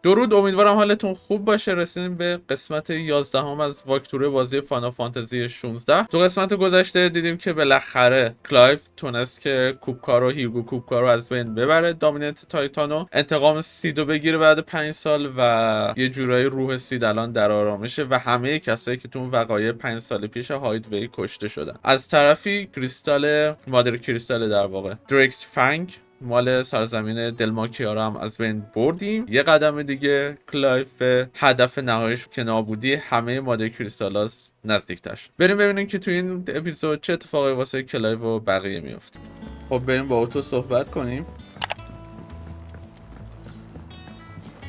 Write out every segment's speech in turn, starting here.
درود، امیدوارم حالتون خوب باشه. رسیدیم به قسمت 11 از واکترو بازی فانتزی 16. تو قسمت گذشته دیدیم که بالاخره کلایف تونست که کوبکا رو هیوگو کوبکا رو از بین ببره، دامیننت تایتانو انتقام سیدو بگیره بعد 5 سال و یه جورایی روح سید الان در آرامشه و همه کسایی که تو اون وقایع 5 سال پیش هاید وی کشته شدن. از طرفی کریستال مادر کریستال در واقع دریکس فنگ مال سرزمین دلماکیارا هم از بین بردیم. یه قدم دیگه کلایف به هدف نهاییش که نابودی همه مادر کریستالاس نزدیکتر شد. بریم ببینیم که تو این اپیزود چه اتفاقی واسه کلایف و بقیه میفته. خب بریم با اوتو صحبت کنیم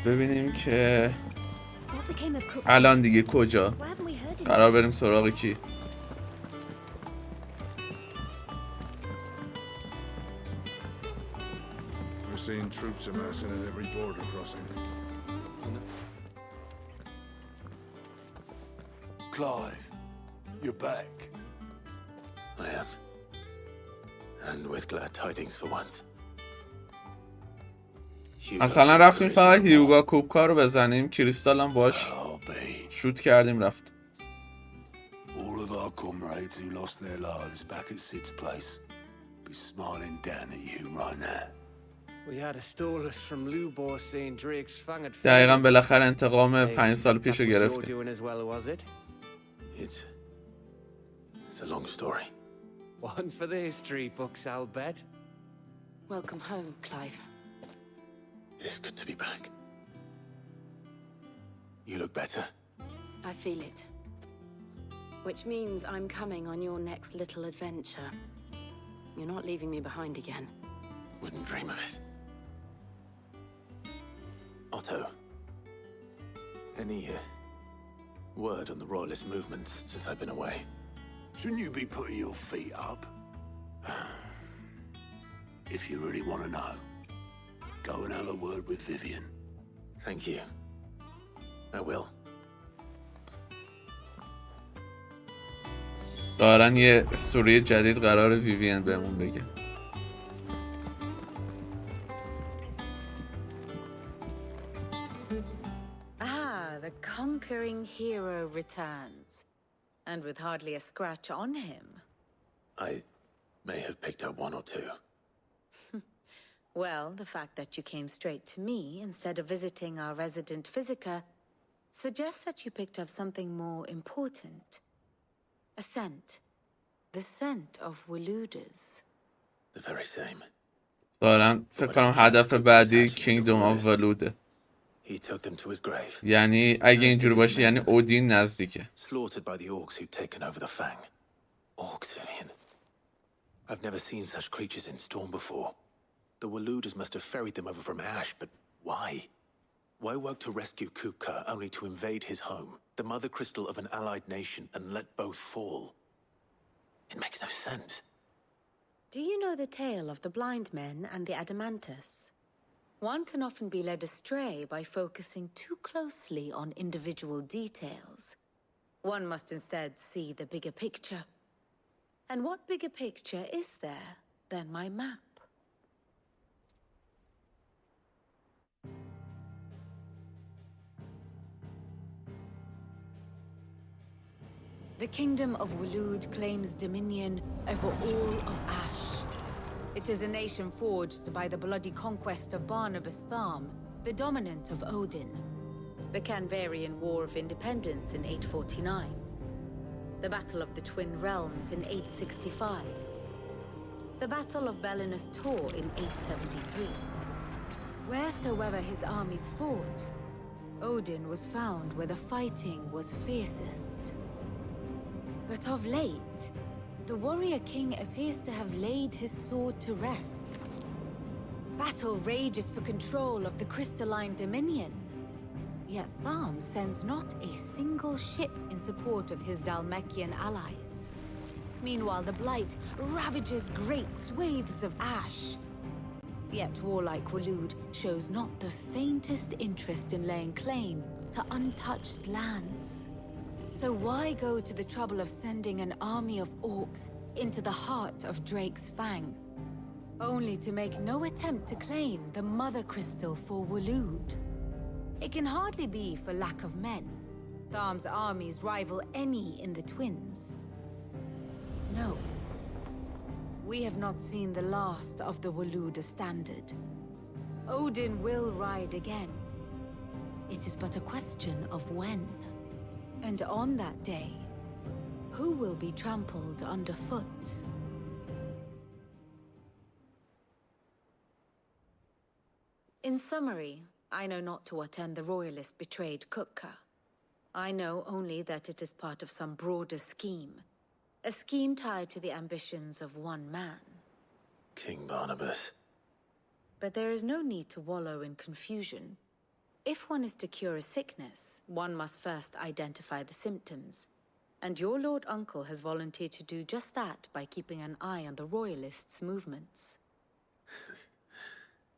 ببینیم که الان دیگه کجا قرار بریم سراغ کی. Seeing troops amassing at every border crossing. Clive, you're back. I am. And with glad tidings for once. اصلا رفتیم فقط هیوگا کوبکا رو بزنیم، کریستال هم باش شوت کردیم رفت. All of our comrades who lost their lives back at Sid's place be smiling down at you right now. دقیقا بالاخره انتقام 5 سال پیش رو گرفتیم. It's a long story. One for the history books, I'll bet. Welcome home, Clive. It's good to be back. You look better. I feel it. Which means I'm coming on your next little adventure. You're not leaving me behind again. Wouldn't dream of it. Otto, any word on the royalist movements since I've been away? Shouldn't you be putting your feet up? If you really want to know, go and have a word with Vivian. Thank you. I will. دارن یه استوری جدید قرار ویوین بهمون بگه. The conquering hero returns, and with hardly a scratch on him. I may have picked up one or two. Well, the fact that you came straight to me instead of visiting our resident physiker suggests that you picked up something more important. A scent. The scent of Waludas. The very same. دارن فکر کنم هدف بعدی کینگدوم آف ولوده. He took them to his grave. یعنی اگه اینجور باشه یعنی اودین نزدیکه. Slaughtered by the orcs who'd taken over the Fang. Orcs, Vivian. I've never seen such creatures in storm before. The Waludas must have ferried them over from Ash, but why? Why work to rescue Kupka only to invade his home, the mother crystal of an allied nation, and let both fall? It makes no sense. Do you know the tale of the blind men and the Adamantus? One can often be led astray by focusing too closely on individual details. One must instead see the bigger picture. And what bigger picture is there than my map? The kingdom of Waloed claims dominion over all of Ash. It is a nation forged by the bloody conquest of Barnabas Tharm, the dominant of Odin. The Canvarian War of Independence in 849. The Battle of the Twin Realms in 865. The Battle of Belinus Tor in 873. Wheresoever his armies fought, Odin was found where the fighting was fiercest. But of late, the warrior king appears to have laid his sword to rest. Battle rages for control of the crystalline dominion. Yet Tharm sends not a single ship in support of his Dhalmekian allies. Meanwhile, the Blight ravages great swathes of Ash. Yet warlike Waloed shows not the faintest interest in laying claim to untouched lands. So why go to the trouble of sending an army of orcs into the heart of Drake's Fang, only to make no attempt to claim the Mother Crystal for Waloed? It can hardly be for lack of men. Tharm's armies rival any in the twins. No. We have not seen the last of the Waluda standard. Odin will ride again. It is but a question of when. And on that day, who will be trampled underfoot? In summary, I know not to what end the royalist betrayed Kupka. I know only that it is part of some broader scheme. A scheme tied to the ambitions of one man. King Barnabas. But there is no need to wallow in confusion. If one is to cure a sickness, one must first identify the symptoms. And your Lord Uncle has volunteered to do just that by keeping an eye on the royalists' movements.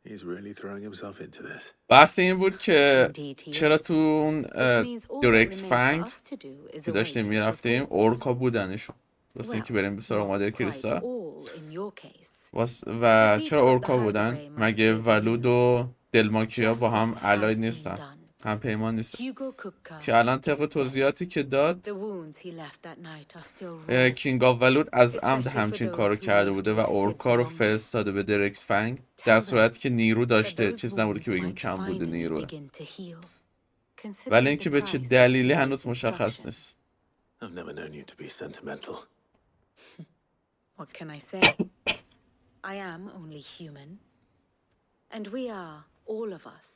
He's really throwing himself into this. بحث این بود که Indeed he چرا is. تو اون Which means all that درکس remains فنگ for us to do is که await داشتیم his میرفتیم reports. اورکا بودنشون واسه Well, اینکه بریم به سراغ not مادر quite کریستا all in your case. و چرا اورکا بودن مگه ولود و دلماکیا با هم الاید نیستن هم پیمان نیستن Hugo Kupka که الان طبق is dead. توضیحاتی که داد The wounds he left that night are still raw. کینگ آف ولود از عمد همچین کارو کرده بوده و اورکا رو فرستاده به درکس فنگ در صورتی که نیرو داشته چیز نبوده که بگیم کم بوده نیروه ولی اینکه به چه دلیلی هنوز مشخص نیست. I've never known you to be sentimental. What can I say? I am only human. And we are, all of us,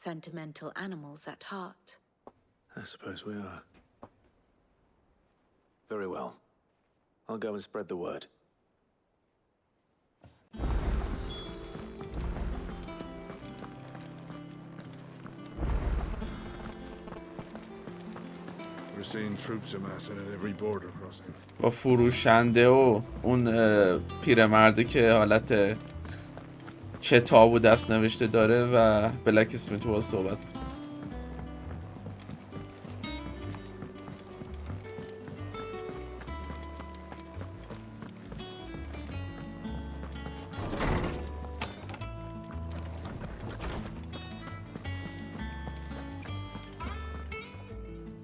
sentimental animals at heart. I suppose we are. Very well. I'll go and spread the word. We're seeing troops amassing at every border crossing. با فروشنده و اون پیرمرده که حالت کتاب و دست نوشته داره و بلک اسمیت با صحبت کنه.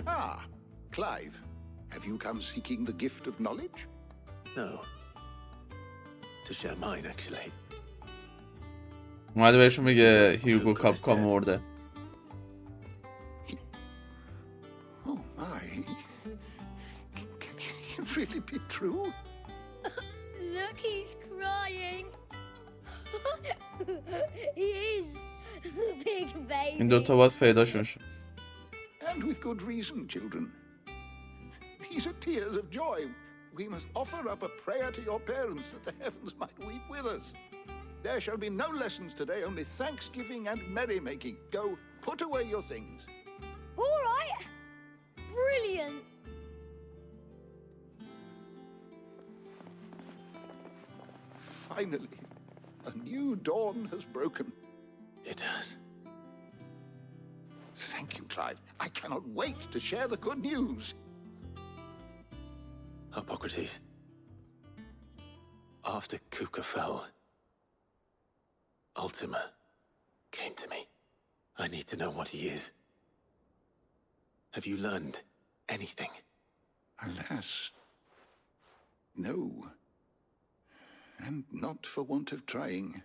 Ah, Clive, have you come seeking the gift of knowledge? No. To share mine, actually. اومده بهشون بگه هیوگو کاپکا مرده. Oh my. Can it really be true? Look, he's crying. He is. The big baby. این دوتا باز پیداشون شد. And with good reason, children. These are tears of joy. We must offer up a prayer to your parents that the heavens might weep with us. There shall be no lessons today, only thanksgiving and merrymaking. Go, put away your things. All right. Brilliant. Finally, a new dawn has broken. It has. Thank you, Clive. I cannot wait to share the good news. Hippocrates. After Kuka fell, Ultima came to me. I need to know what he is. Have you learned anything? Alas, no. And not for want of trying.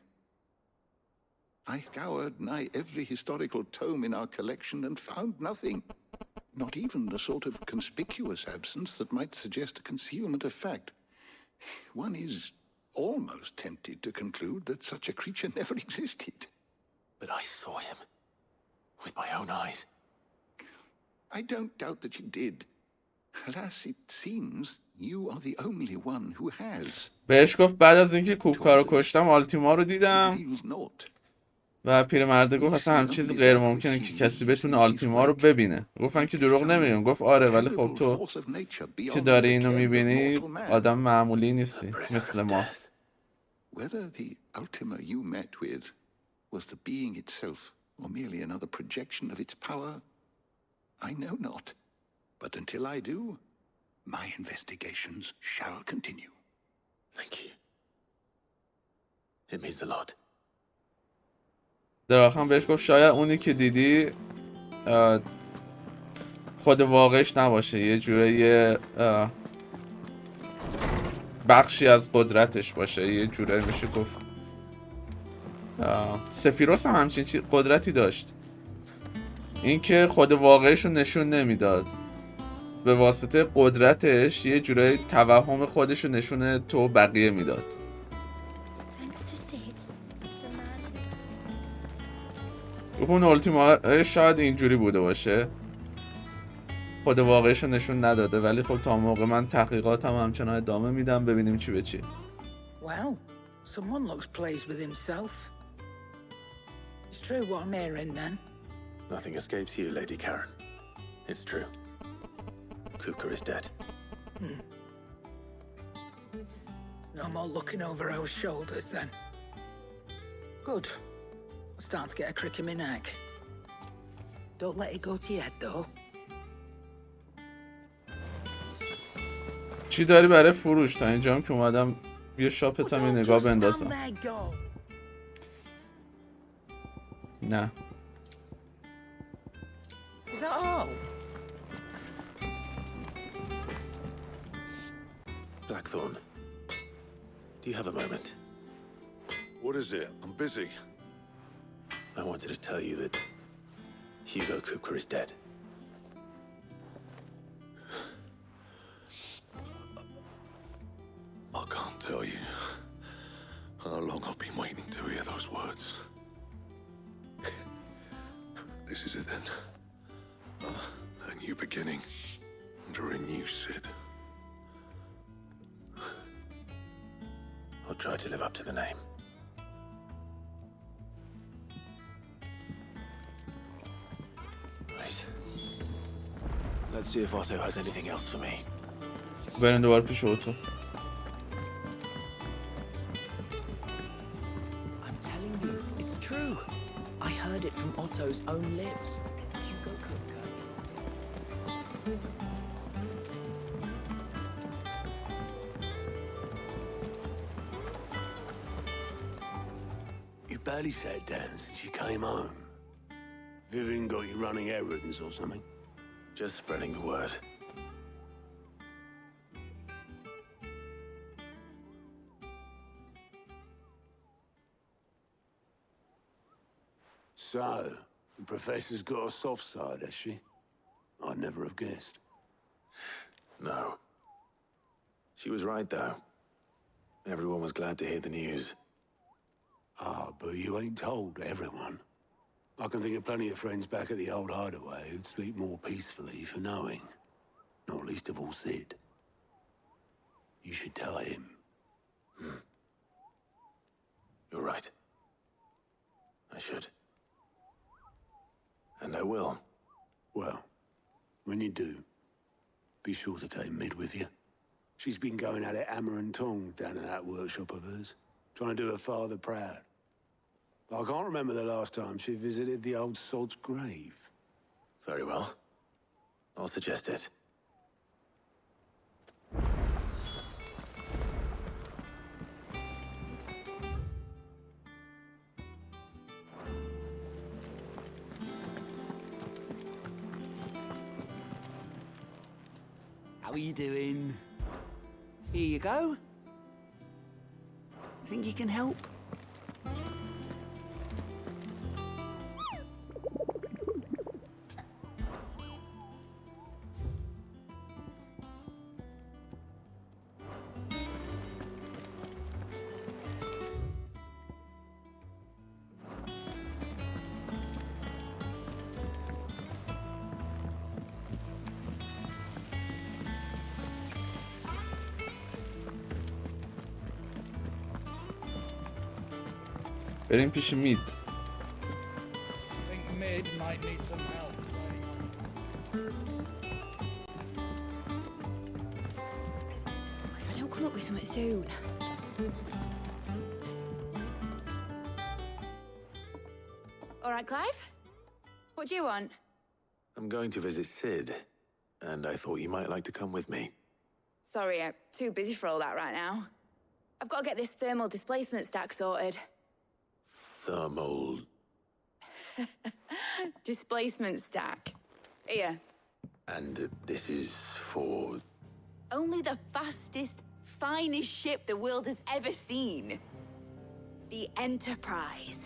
I scoured nigh every historical tome in our collection and found nothing. Not even the sort of conspicuous absence that might suggest a concealment of fact. One is almost tempted to conclude that such a creature never existed. But I saw him. With my own eyes. I don't doubt that you did. Alas, it seems you are the only one who has. بهش گفت بعد از اینکه کوبکا رو کشتم آلتیما رو دیدم Feels naught. و پیرمرده گفت اصلا هم چیز غیر ممکنه که کسی بتونه آلتیما رو ببینه. گفتن که دروغ نمیگم. گفت آره ولی خب تو که داری اینو میبینی آدم معمولی نیستی مثل ما. Whether the Ultima you met with was the being itself or merely another projection of its power, I know not. But until I do, my investigations shall continue. Thank you. It means a lot. در آخر بهش گفت شاید اونی که دیدی خود واقعش نباشه، یه جوره بخشی از قدرتش باشه، یه جوره میشه گفت. سفیروس هم همچین قدرتی داشت، اینکه خود واقعش رو نشون نمیداد، به واسطه قدرتش یه جوره توهم خودش رو نشون تو بقیه میداد. اون التیما شاید اینجوری بوده باشه، خود واقعش رو نشون نداده، ولی خب تا موقع من تحقیقاتم همچنان ادامه میدم ببینیم چی به چی. Well, someone looks pleased with himself. It's true what I'm hearing then. Nothing escapes you, Lady Karen. It's true. Kuka is dead. No more looking over our shoulders then. Good. I'm starting to get a crick in my neck. Don't let it go to your head though. چی داری برای فروش؟ تا اینجام که اومدم یه شاپت هم یه نگاه بندازم. نه. Is that all? Blackthorn, do you have a moment? What is it? I'm busy. I wanted to tell you that Hugo Kuka is dead. I can't tell you how long I've been waiting to hear those words. This is it then. A new beginning under a new Sid. I'll try to live up to the name. Right. Let's see if Otto has anything else for me. بریم دوباره پیش اوتو. It's true. I heard it from Otto's own lips. Hugo Kuka is dead. You barely sat down since you came home. Vivian got you running errands or something? Just spreading the word. So, the professor's got a soft side, has she? I'd never have guessed. No. She was right, though. Everyone was glad to hear the news. Ah, but you ain't told everyone. I can think of plenty of friends back at the old hideaway who'd sleep more peacefully for knowing. Not least of all Sid. You should tell him. You're right. I should. And I will. Well, when you do, be sure to take Mid with you. She's been going at it hammer and tongs down in that workshop of hers, trying to do her father proud. I can't remember the last time she visited the old sod's grave. Very well. I'll suggest it. How are you doing? Here you go. Think you can help? بریم پیش مید. think Mid might need some help. If I don't come up with something soon. All right, Clive? What do you want? I'm going to visit Sid, and I thought you might like to come with me. Sorry, I'm too busy for all that right now. I've got to get this thermal displacement stack sorted. Thermal... Displacement stack. Here. And this is for... Only the fastest, finest ship the world has ever seen. The Enterprise.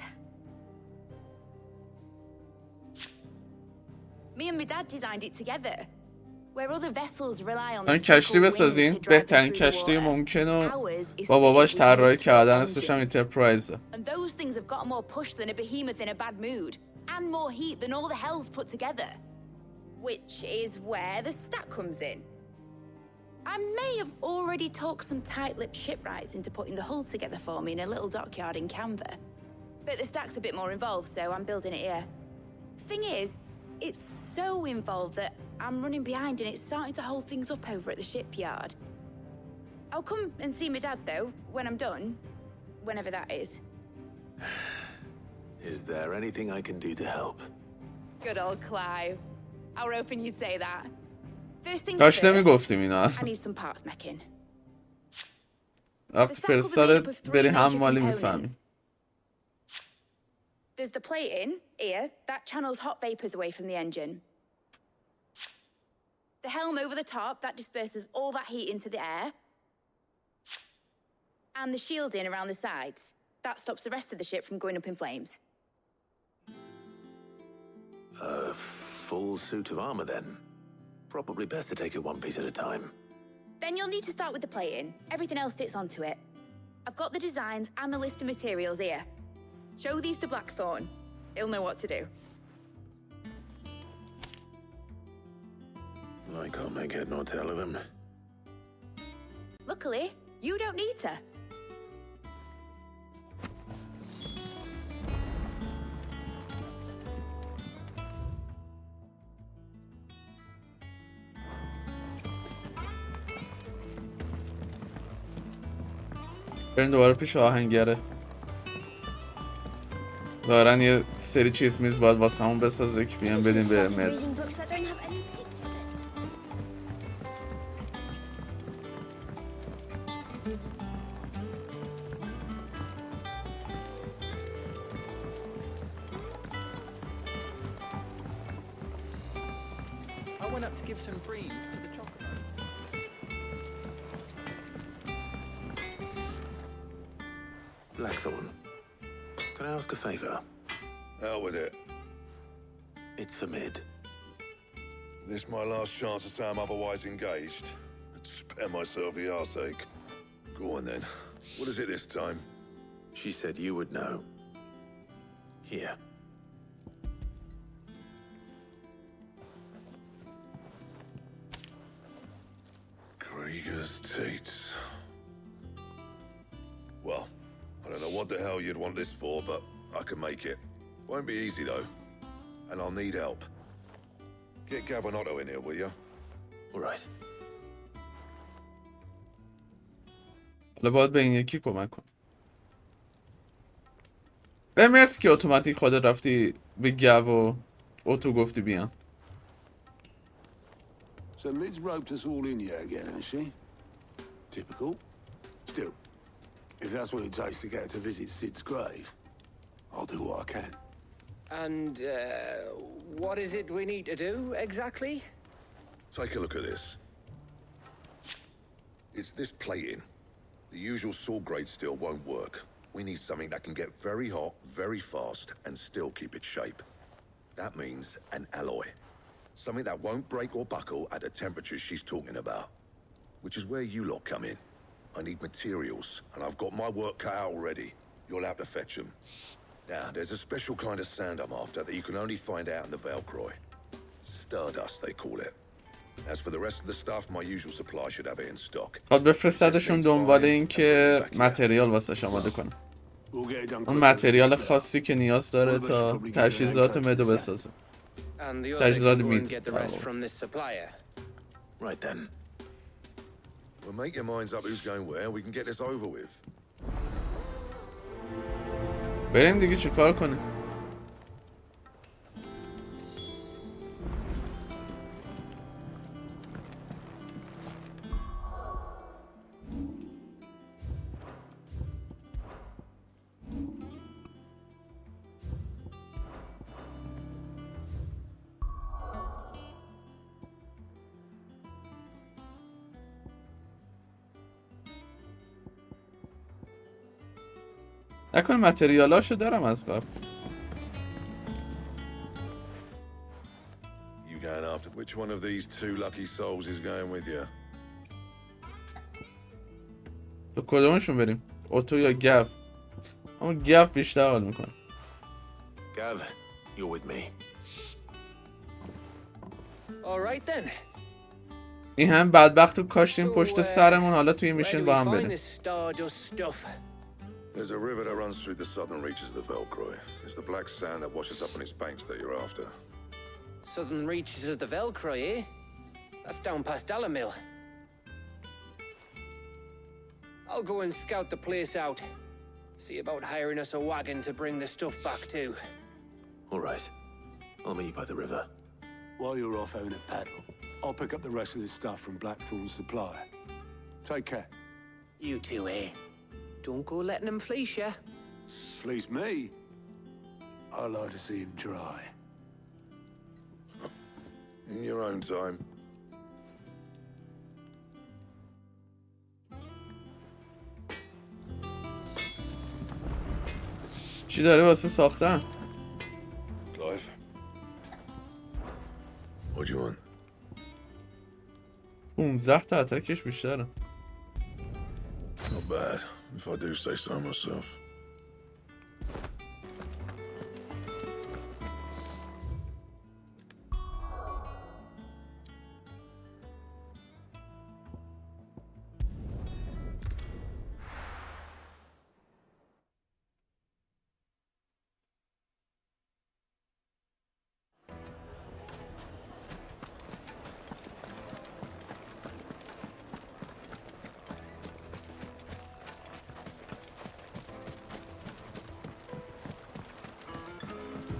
Me and my dad designed it together. Where other vessels rely on من the کشتی fickle winds بسازیم to drive them بهترین through the کشتی water. ممکن و Ours is با باباش fitted with طراحی nuclear کردن اسمش هم engines. انترپرایزه. And those things have got more push than a behemoth in a bad mood. And more heat than all the hells put together. Which is where the stack comes in. I may have already talked some tight-lipped shipwrights into putting the hull together for me in a little dockyard in Canva. But the stack's a bit more involved, so I'm building it here. Thing is, it's so involved that I'm running behind and it's starting to hold things up over at the shipyard. I'll come and see my dad, though, when I'm done. Whenever that is. Is there anything I can do to help? Good old Clive. I was hoping you'd say that. First things کاش first, نمیگفتیم اینا. I need some parts meching. وقتی فرستادت بری هم مالی میفهمی. There's the plating, here, that channels hot vapors away from the engine. The helm over the top, that disperses all that heat into the air. And the shielding around the sides. That stops the rest of the ship from going up in flames. A full suit of armor, then. Probably best to take it one piece at a time. Then you'll need to start with the plating. Everything else fits onto it. I've got the designs and the list of materials here. Show these to Blackthorn. He'll know what to do. I can't make head nor tail of them. Luckily, you don't need to. بریم دوباره پیش آهنگره. دارن یه سری چیز میز باید واسه همون بسازه که بیان بدیم به مد. I went up to give some breeze to the chocolate. Blackthorn, can I ask a favor? Hell with it. It's for Mid. This my last chance to say I'm otherwise engaged. I'd spare myself the arseache. Go on then. What is it this time? She said you would know. Here. Krieger's teats. Well, I don't know what the hell you'd want this for, but I can make it. Won't be easy though. And I'll need help. Get Gavin Otto in here, will you? All right. حالا باید به این یکی کمک کن. مرسی که اتوماتیک خودت رفتی به گو و اتو گفتی بیان. So Mid's roped us all in here again, has she? Typical. Still, if that's what it takes to get her to visit Sid's grave, I'll do what I can. And, what is it we need to do, exactly? Take a look at this. It's this plating. The usual saw grade steel won't work. We need something that can get very hot, very fast, and still keep its shape. That means an alloy. Something that won't break or buckle at the temperatures she's talking about. Which is where you lot come in. I need materials, and I've got my work cut out already. You'll have to fetch them. Now, there's a special kind of sand I'm after that you can only find out in the Velcroy. Stardust, they call it. As for the rest of the stuff, my usual supply should have it in stock. خواهد بفرستدشون دنبال این که متریال واسه آماده کنه. اون متریال خاصی که نیاز داره تا تجهیزات مدو بسازه. تجهیزات مید. Right then. Well, make your minds up who's going where, and we can get this over with. بریم دیگه چیکار کنیم؟ نکنه متریالاشو دارم از قبل. You going after which one of these two lucky souls is going with you? تو کدومشون بریم؟ اتو یا گف؟ اما گف بیشتر حال میکنه. Gav, you're with me. All right then. این هم بدبخت رو کاشتیم پشت سرمون، حالا توی میشن با هم بریم. There's a river that runs through the southern reaches of the Velcroy. It's the black sand that washes up on its banks that you're after. Southern reaches of the Velcroy, eh? That's down past Dalamil. I'll go and scout the place out. See about hiring us a wagon to bring the stuff back to. All right. I'll meet you by the river. While you're off having a paddle, I'll pick up the rest of the stuff from Blackthorn's supply. Take care. You two, eh? Don't go letting him fleece ya. Fleece me? I'd like to see him try. In your own time. چی داره واسه ساختن؟ Clive. What do you want? 15 تا اتکش بیشتره. Not bad, if I do say so myself.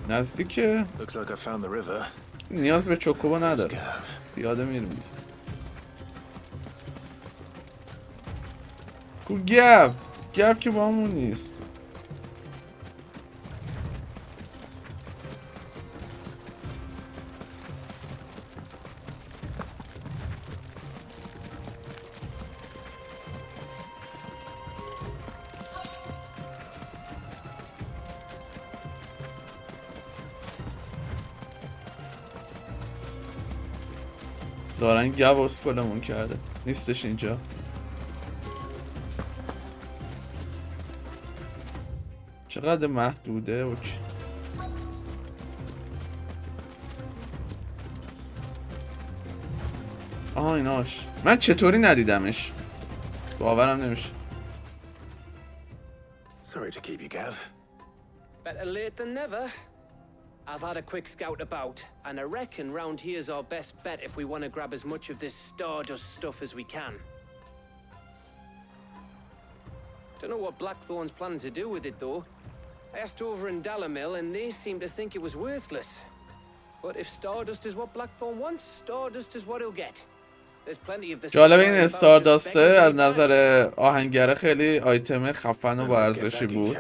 نزدیکه. Looks like I found the river. نیاز به چوکوبا نداره. Gav. پیاده میریم. کو گف که با همون نیست. ظاهرا گو اسکلمون کرده. نیستش اینجا. چقدر محدوده. اوکی. آها ایناش. من چطوری ندیدمش؟ باورم نمیشه. Sorry to keep you, Gav. Better late than never. I've had a quick scout about, and I reckon round here's our best bet if we want to grab as much of this stardust stuff as we can. Don't know what Blackthorn's planning to do with it though. I asked over in Dalamil and they seem to think it was worthless. But if stardust is what Blackthorn wants, stardust is what he'll get. There's plenty of this. جالب این استارداسته از نظر آهنگره خیلی آیتم خفن و با ارزشی بود.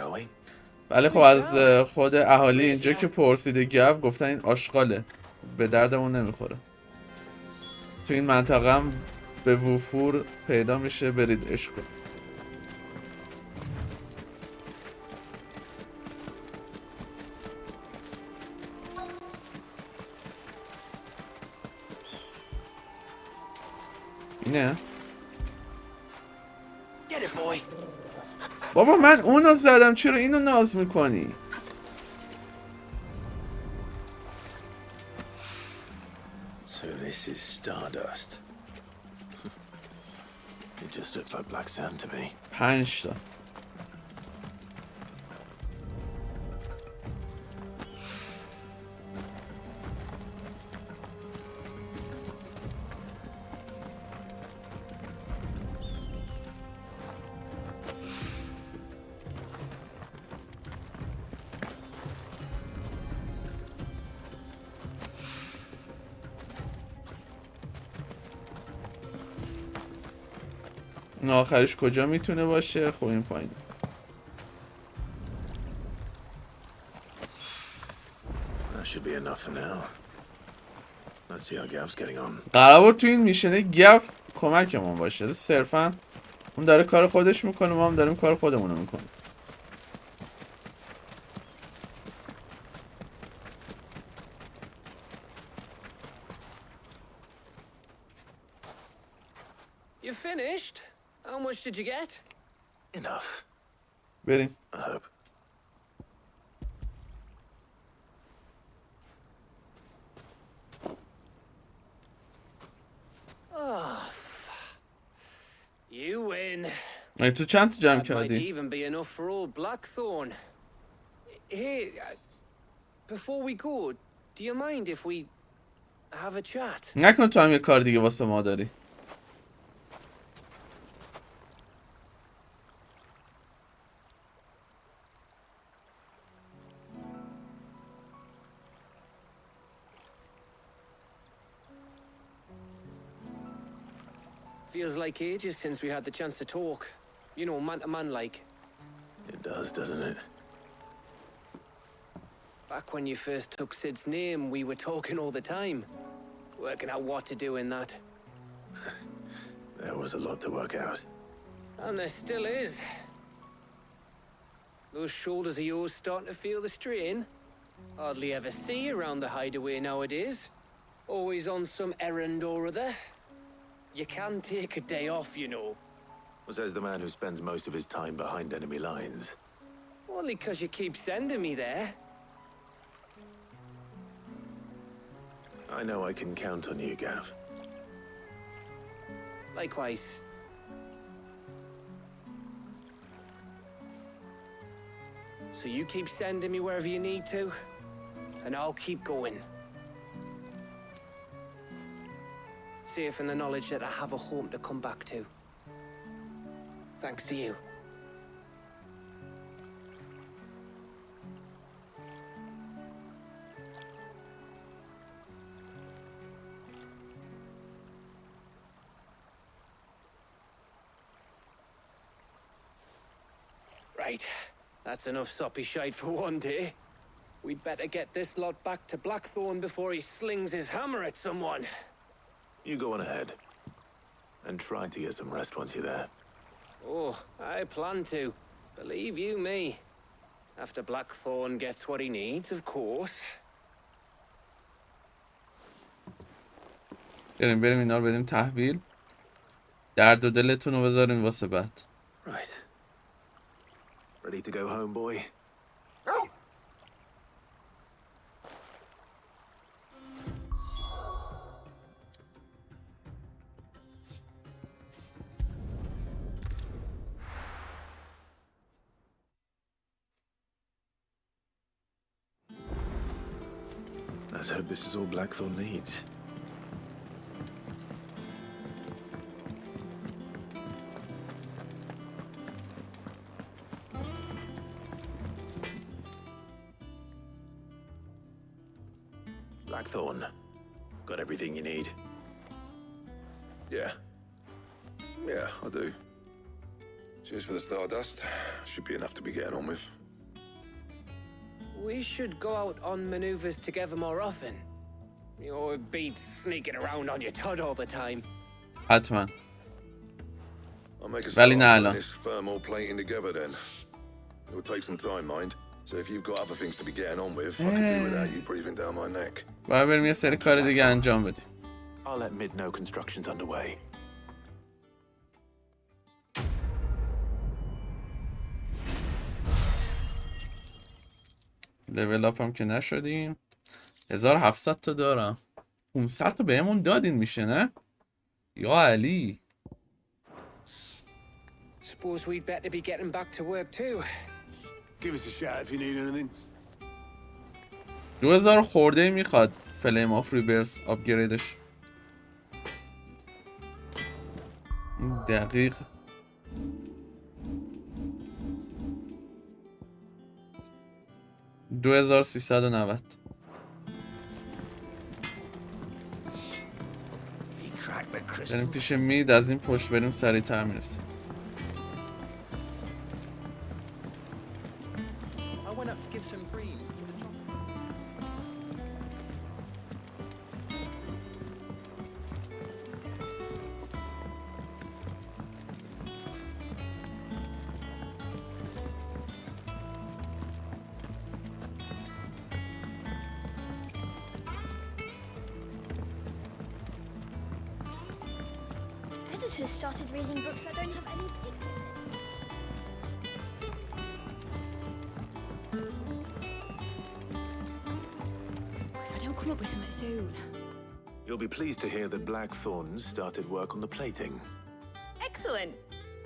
ولی خب از خود اهالی اینجا که پرسیده گف گفتن این آشغاله، به دردمون نمیخوره. تو این منطقه هم به وفور پیدا میشه، برید عشق کنید. اینه؟ بابا من اونو زدم، چرا اینو ناز میکنی؟ So this is stardust. It just looks like black sand to me. 5 تا. این آخرش کجا میتونه باشه؟ خب این پایین. That should be enough for now. Let's see how Gav's getting on. قرار بود تو این میشنه گف کمکمون باشه. صرفا اون داره کار خودش میکنه، ما هم داریم کار خودمونو میکنیم. You finished? How much did you get? Enough, بریم. I hope. You win. ای تو چند تا جمع That might کردی؟ even be enough for old Blackthorn. Hey, before we go, do you mind if we have a chat? نکن تو هم یه کار دیگه واسه ما داری. Feels like ages since we had the chance to talk. You know, man to man like. It does, doesn't it? Back when you first took Sid's name, we were talking all the time. Working out what to do in that. There was a lot to work out. And there still is. Those shoulders of yours starting to feel the strain. Hardly ever see you around the hideaway nowadays. Always on some errand or other. You can take a day off, you know. Says the man who spends most of his time behind enemy lines. Only 'cause you keep sending me there. I know I can count on you, Gav. Likewise. So you keep sending me wherever you need to, and I'll keep going. Safe in the knowledge that I have a home to come back to. Thanks to you. Right. That's enough soppy shite for one day. We'd better get this lot back to Blackthorn before he slings his hammer at someone. You go on ahead. And try to get some rest once you're there. Oh, I plan to. Believe you me. After Blackthorn gets what he needs, of course. بریم اینا رو بدیم تحویل. درد و دلتون رو بذارین واسه بعد. Right. Ready to go home, boy? Let's hope this is all Blackthorn needs. Blackthorn, got everything you need? Yeah. Yeah, I do. Cheers for the stardust. Should be enough to be getting on with. We should go out on maneuvers together more often. You know, it beats sneaking around on your tud all the time. حتما. I'll make a start ولی نه on الان. this thermal plating together then. It will take some time, mind. So if you've got other things to be getting on with, I could do without you breathing down my neck. باید بریم یه سری کار دیگه انجام بدیم. I'll let Mid know construction's underway. لول اپ هم که نشدیم. 1700 تا دارم. 500 تا بهمون دادین میشه نه؟ یا علی. Suppose we'd better be getting back to work too. Give us a shout if you need anything. 2000 خورده میخواد فلیم آف ریبرس آپگریدش. دقیق 2390. بریم پیش مید از این پشت بریم سریعتر میرسیم. I went up to give some greens to the chocolate. should have started reading books that don't have any pictures. If I don't come up with something soon. You'll be pleased to hear that Blackthorn started work on the plating. Excellent.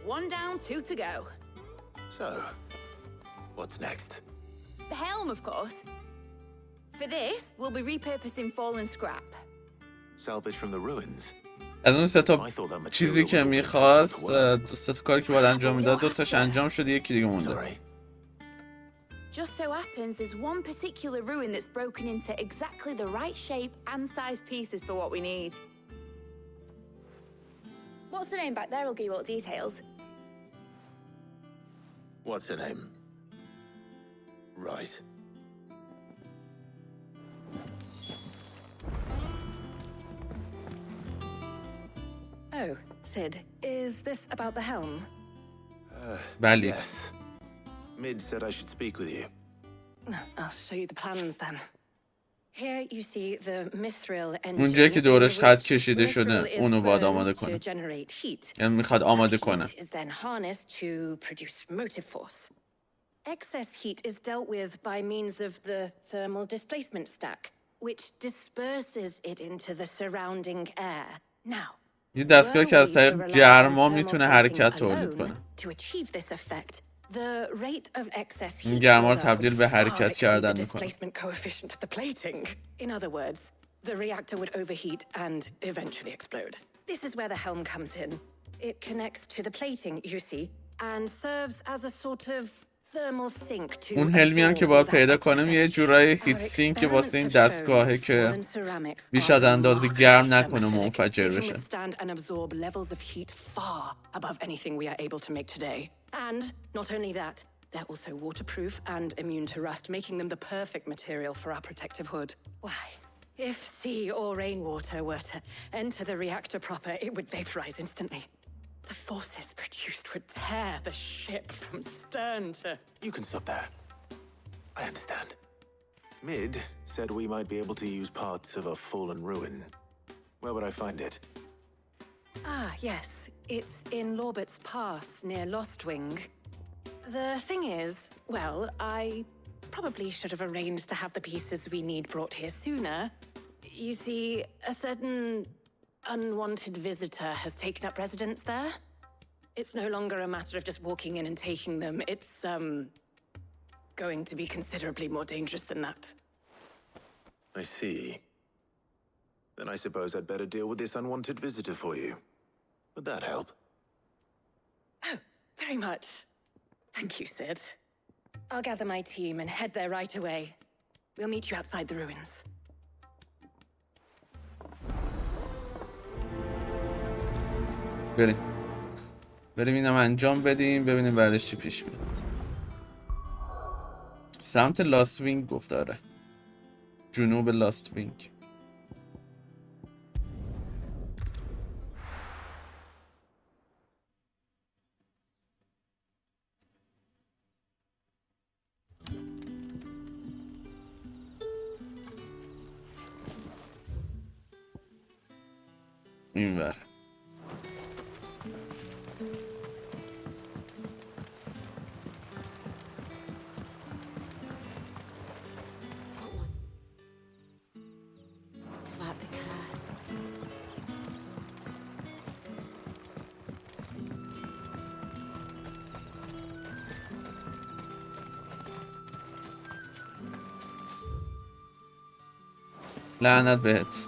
1 down, 2 to go. So, what's next? The helm, of course. For this, we'll be repurposing fallen scrap. Salvage from the ruins. از اون سه تا چیزی که میخواست، سه تا کاری که باید انجام میداد، 2 تاش انجام شده، یکی دیگه مونده. Just so happens there's one particular ruin that's broken into exactly the right shape and size pieces for what we need. What's the name back there? I'll give you all the details. What's her name? Right. Oh, Sid, is this about the helm? بله. Yes. Mid said I should speak with you. I'll show you the plans then. Here you see the mithril engine. اونجایی که دورش خط کشیده شده، اونو باید آماده کنه. یعنی میخواد آماده کنه. Heat is then harnessed to produce motive force. Excess heat is dealt with by means of the thermal displacement stack, which disperses it into the surrounding air. Now, یه دستگاه که از طریق گرما میتونه حرکت تولید کنه. to achieve this effect, the rate of excess این heat گرما رو buildup تبدیل would به far حرکت exceed کردن the میکنه. displacement coefficient of the plating. In other words, the reactor would overheat and eventually explode. This is where the helm comes in. It connects to the plating, you see, and serves as a sort of thermal sink to اون هلمی هم که باید absorb پیدا that کنیم یه excess جورای energy. هیت Our سینک واسه این experiments have دستگاهه shown که fallen ceramics بیش are از اندازه remarkably گرم نکنه و thermophilic. منفجر They can بشه. withstand and absorb levels of heat far above anything we are able to make today. And not only that, they're also waterproof and immune to rust, making them the perfect material for our protective hood. Why? If sea or rainwater were to enter the reactor proper, it would vaporize instantly. The forces produced would tear the ship from stern to... You can stop there. I understand. Mid said we might be able to use parts of a fallen ruin. Where would I find it? Ah, yes. It's in Lorbert's Pass, near Lostwing. The thing is, well, I probably should have arranged to have the pieces we need brought here sooner. You see, a certain unwanted visitor has taken up residence there. It's no longer a matter of just walking in and taking them. It's, going to be considerably more dangerous than that. I see. Then I suppose I'd better deal with this unwanted visitor for you. Would that help? Oh, very much. Thank you, Sid. I'll gather my team and head there right away. We'll meet you outside the ruins. بریم اینم انجام بدیم، ببینیم بعدش چی پیش میاد. سمت لاست وینگ گفت. داره جنوب لاست وینگ. این بره. لعنت بهت.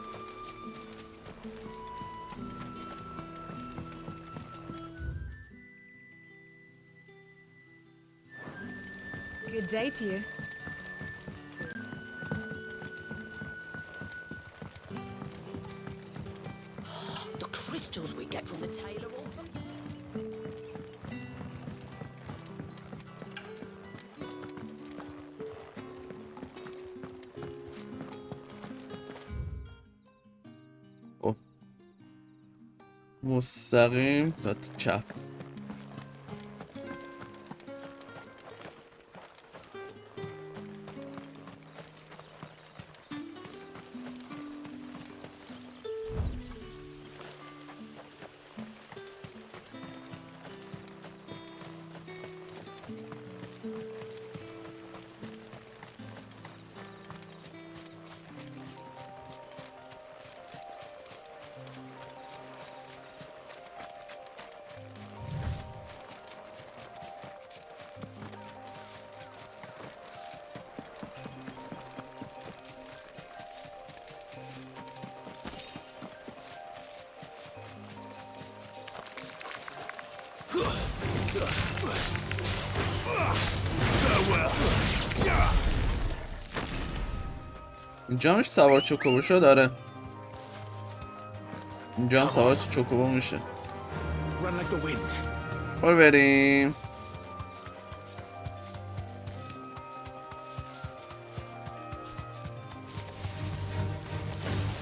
Good day to you. The crystals we get from the tailor all... مستقیم تا چپ. اینجا همش سوار چوکوبو شو داره. اینجا هم سوار چوکوبو میشه. برو بریم.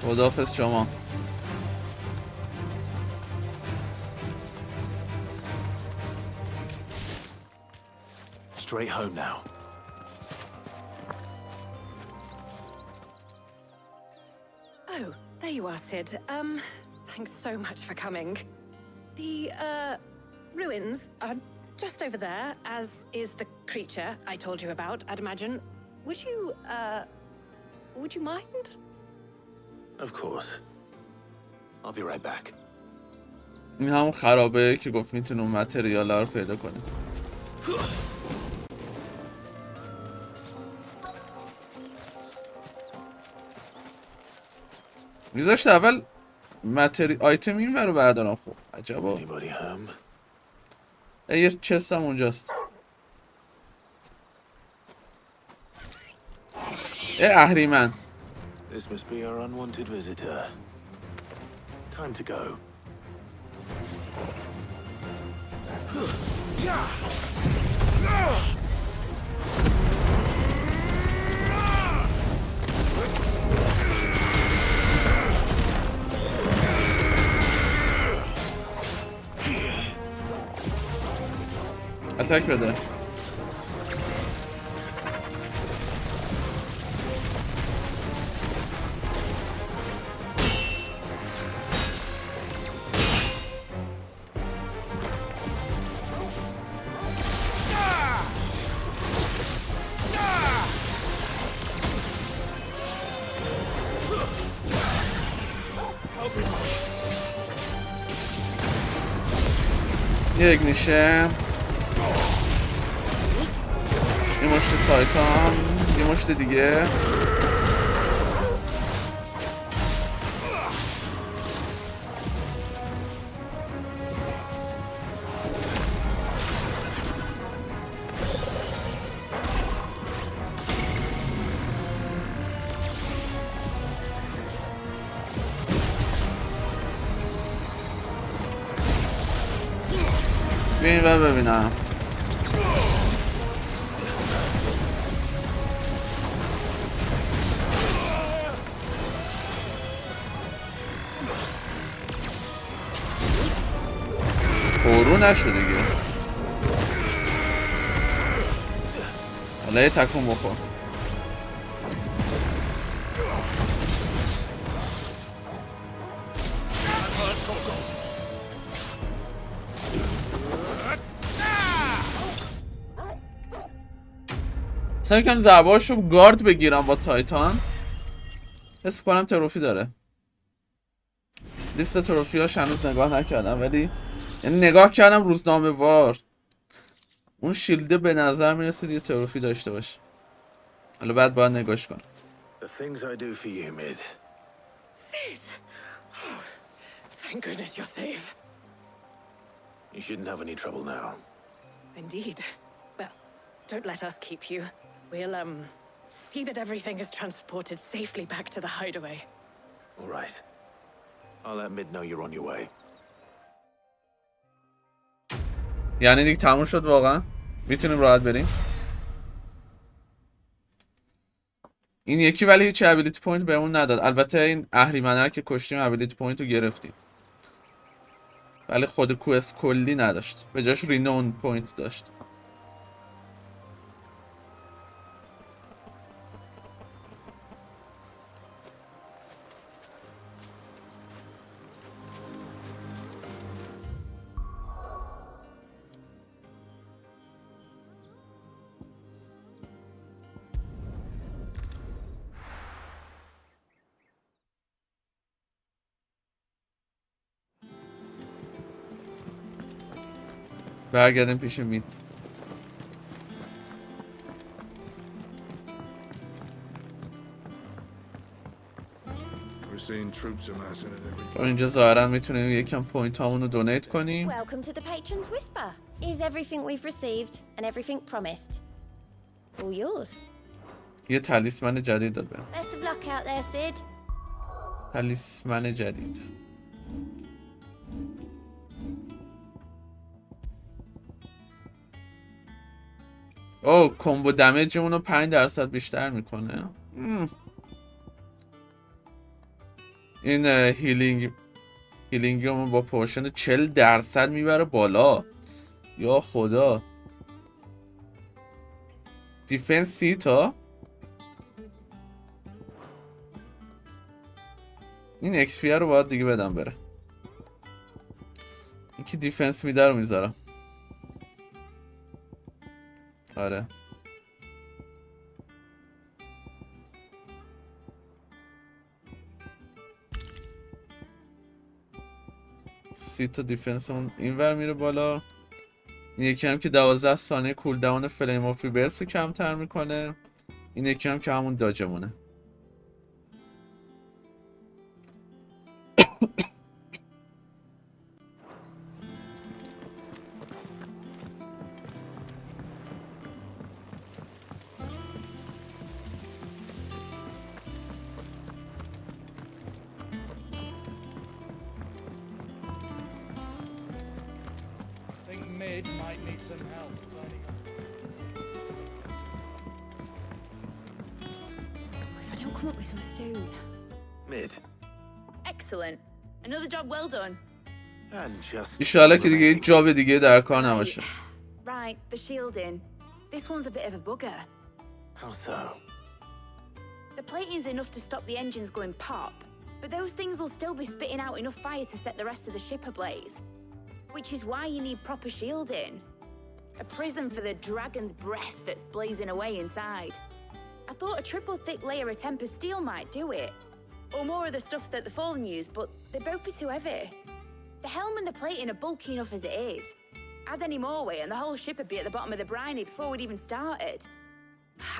خداحافظ شما. Straight home now. Oh, there you are, Sid. Thanks so much for coming. The, ruins are just over there, as is the creature I told you about, I'd imagine. Would you mind? Of course. I'll be right back. این همون خرابه که گفت میتونیم متریال رو پیدا کنیم. میذاشت اول آیتم این رو بردارم. خب عجبا. یه چستم اونجاست. اهریمن. This must be our unwanted visitor. Time to go. اتک بده. یک نیشه. یه مشت تایتان. یه مشت دیگه. بیاین و ببینم. پرو نشد دیگه. حالا یه تکون بخور. سعی کنم ضربه‌اشو گارد بگیرم با تایتان. حس کنم تروفی داره. لیست تروفیاش هنوز نگاه نکردم، ولی یعنی نگاه کردم روزنامه وار. اون شیلده به نظر میرسید یه تروفی داشته باشه. حالا بعد باید نگاش کنم. The things I do for you, Mid. Sid! Oh, thank goodness you're safe. You shouldn't have any trouble now. Indeed. Well, don't let us keep you. We'll, see that everything is transported safely back to the hideaway. All right. I'll let Mid know you're on your way. یعنی دیگه تموم شد واقعا؟ میتونیم راحت بریم؟ این یکی ولی هیچ ابیلیتی پوینت بهمون نداد. البته این اهریمنه رو که کشتیم ابیلیتی پوینت رو گرفتیم، ولی خود کوست کلی نداشت. به جاش رینون پوینت داشت. برگردیم پیش مید. اینجا ظاهرا میتونیم یکم پوینت هامون رو دونیت کنیم. Welcome to the Patron's Whisper. is everything we've received and everything promised. All yours. یه تلیسمن جدید داد بهم. Best of luck out there, Sid. تلیسمن جدید. اوه کمبو دمیجمون رو 5% بیشتر میکنه. این هیلینگمون با پورشن 40% میبره بالا. یا خدا. دیفنس 30 تا. این اکسپی رو باید دیگه بدم بره. این که دیفنس میده رو میذارم. آره. سی تا دیفنس اون اینور میره بالا. این یکی هم که 12 ثانیه کولداون فلیم آف ریبرس کمتر میکنه. این یکی هم که همون داجمونه. Might need some help signing up. If I don't come up with something soon. Mid. Excellent. Another job well done. And just... ایشالا که دیگه یک جاب دیگه در کار نباشه. Right, the shielding. This one's a bit of a bugger. How so? The plating's enough to stop the engines going pop, but those things will still be spitting out enough fire to set the rest of the ship ablaze. Which is why you need proper shielding. A prison for the dragon's breath that's blazing away inside. I thought a triple thick layer of tempered steel might do it. Or more of the stuff that the Fallen use, but they'd both be too heavy. The helm and the plating are bulky enough as it is. Add any more weight and the whole ship would be at the bottom of the briny before we'd even started.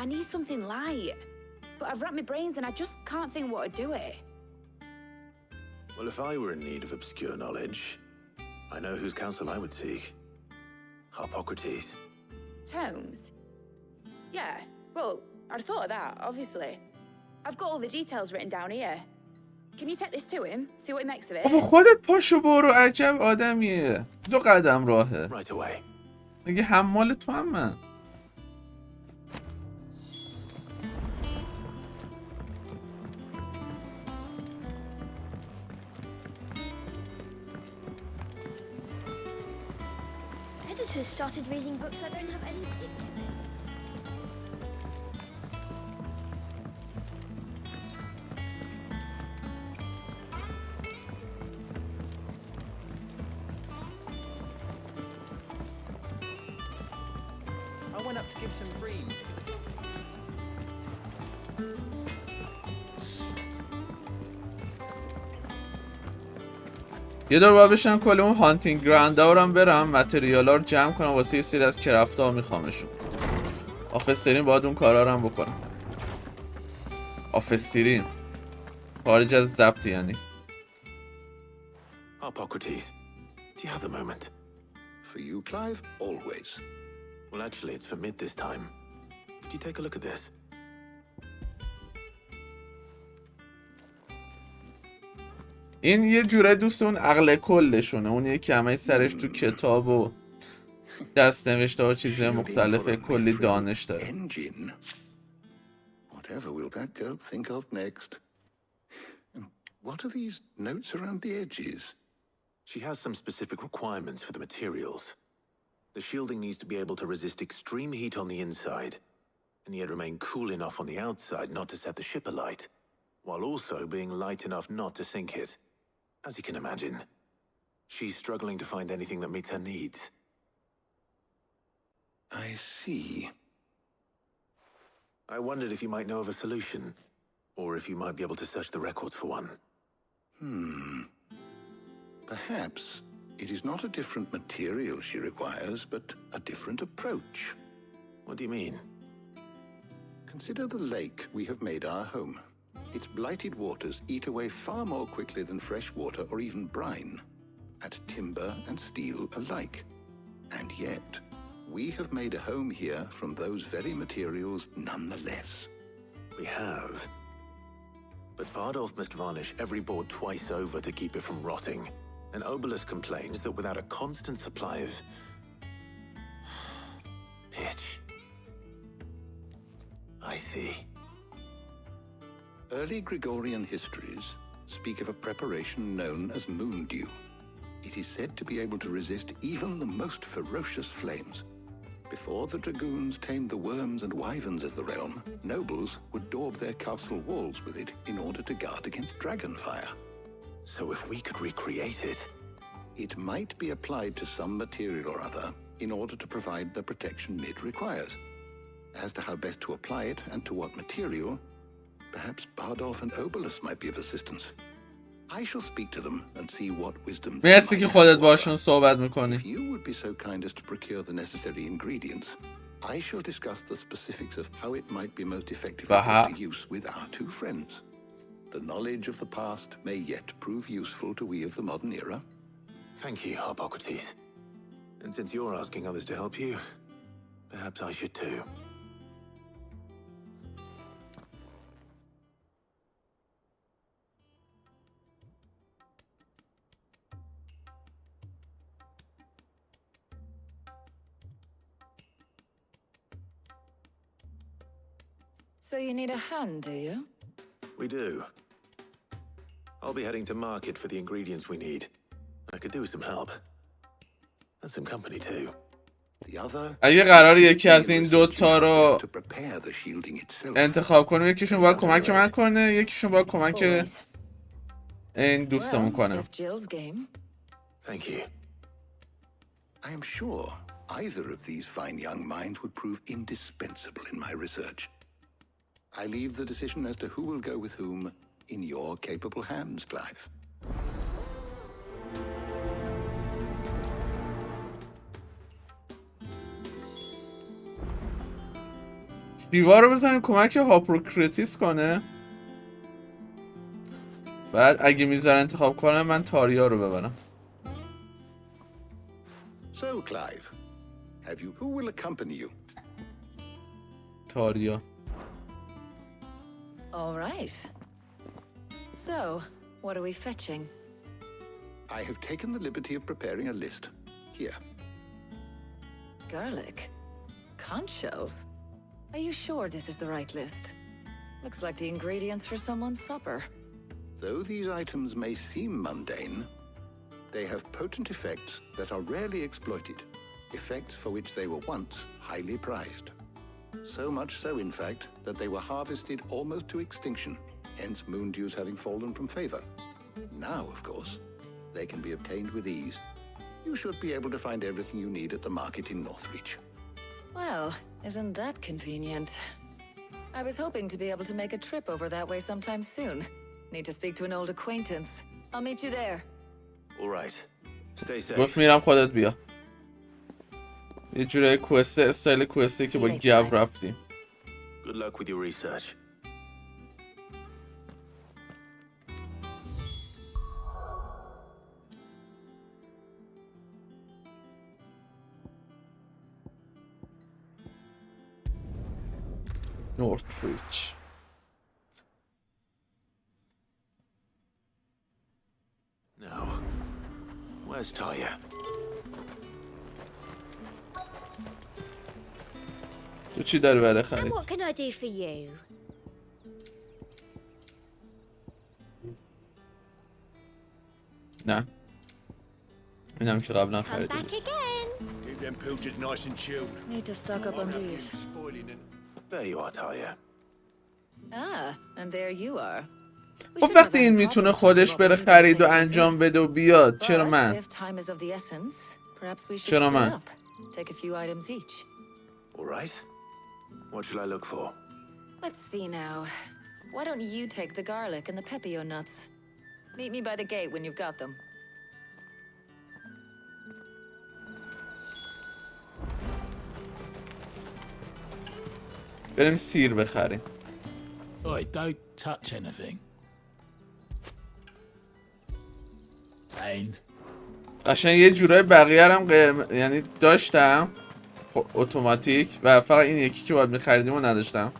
I need something light. But I've racked my brains and I just can't think what would do it. Well, if I were in need of obscure knowledge, I know whose counsel I would seek. Hippocrates. Tomes? Yeah, well, I'd thought of that, obviously. I've got all the details written down here. Can you take this to him? See what he makes of it? بابا خودت پاشو برو عجب آدمیه. 2 قدم راهه. Right away. میگه حمال تو هم من. Editors started reading books that don't have any pictures in. I went up to give some greens to the یه دور باید بشن کل اون هانتینگ گراند ها رو برم متریالا رو جمع کنم واسه یه سری از کرفت ها میخوامشون. آفسترین باید اون کارا رو هم بکنم. آفسترین خارج از ضبط یعنی. Hippocrates, do you have the moment? For you, Clive, always. Well, actually, it's for mid this time. Could you take a look at this? این یه جوره دوست اون عقل کلشونه. اون یکی همه سرش تو کتاب و دست نوشته و چیزهای مختلفه. کلی دانش داره. Whatever will that girl think of next? What are these notes around the edges? She has some specific requirements for the materials. The shielding needs to be able to resist extreme heat on the inside, and yet remain cool enough on the outside not to set the ship alight, while also being light enough not to sink it. As you can imagine, she's struggling to find anything that meets her needs. I see. I wondered if you might know of a solution, or if you might be able to search the records for one. Perhaps it is not a different material she requires, but a different approach. What do you mean? Consider the lake we have made our home. Its blighted waters eat away far more quickly than fresh water or even brine, at timber and steel alike. And yet, we have made a home here from those very materials nonetheless. We have. But Bardolph must varnish every board twice over to keep it from rotting. And Obelus complains that without a constant supply of pitch. I see. Early Gregorian histories speak of a preparation known as moon dew. It is said to be able to resist even the most ferocious flames. Before the dragoons tamed the worms and wyverns of the realm, nobles would daub their castle walls with it in order to guard against dragon fire. So if we could recreate it... It might be applied to some material or other in order to provide the protection it requires. As to how best to apply it and to what material, perhaps Bardolph and Obelus might be of assistance. I shall speak to them and see what wisdom they مرسی might که have خودت to باشون offer. صحبت میکنی. If you would be so kind as to procure the necessary ingredients, I shall discuss the specifics of how it might be most effectively put to use with our two friends. The knowledge of the past may yet prove useful to we of the modern era. Thank you, Hippocrates. And since you're asking others to help you, perhaps I should too. So you need a hand, do you? We do. I'll be heading to market for the ingredients we need. I could do with some help. And some company too. The other اگه قراره یکی از این دوتا رو to prepare the shielding itself. انتخاب کنیم، یکیشون باید کمک من کنه، یکیشون باید کمک این دوستمون کنه. Jill's game. Thank you. I am sure either of these fine young minds would prove indispensable in my research. I leave the decision as to who will go with whom in your capable hands, Clive. شیوا رو بزنیم کمک هاپوکراتیس کنه. بعد اگه میذاره انتخاب کنم من تاریا رو ببرم. So, Clive, who will accompany you? تاریا. All right. So, what are we fetching? I have taken the liberty of preparing a list. Here. Garlic. Conch shells. Are you sure this is the right list? Looks like the ingredients for someone's supper. Though these items may seem mundane, they have potent effects that are rarely exploited, effects for which they were once highly prized. So much so, in fact, that they were harvested almost to extinction, hence moon dews having fallen from favor. Now, of course, they can be obtained with ease. You should be able to find everything you need at the market in Northreach. Well, isn't that convenient? I was hoping to be able to make a trip over that way sometime soon. Need to speak to an old acquaintance. I'll meet you there. All right. Stay safe. گفت میرم خودت بیا. یه جوری کوسته استایل کوسته که با گو رفتیم. Good luck with your research. Northreach. Now, where's Talia? تو چی داری برای And خرید؟ what can I do for you? نه. اینم که قبلا Come خریده back بود. again. Keep them pilchards nice and chilled. Need to stock up on these. Spoiling and... There you are, Talia. Ah, and there you are. خب وقتی این میتونه خودش بره خرید و انجام بده و بیاد، چرا من؟ If time is of the essence, perhaps we should چرا split من؟ up. Take a few items each. All right. What shall I look for? Let's see now. Why don't you take the garlic and the pepio nuts? Meet me by the gate when you've got them. بریم سیر بخریم. Oi, don't touch anything. And قشنگ یه جورای بقیه هم یعنی داشتم اتوماتیک و فقط این یکی که باید می‌خریدیم رو نداشتم.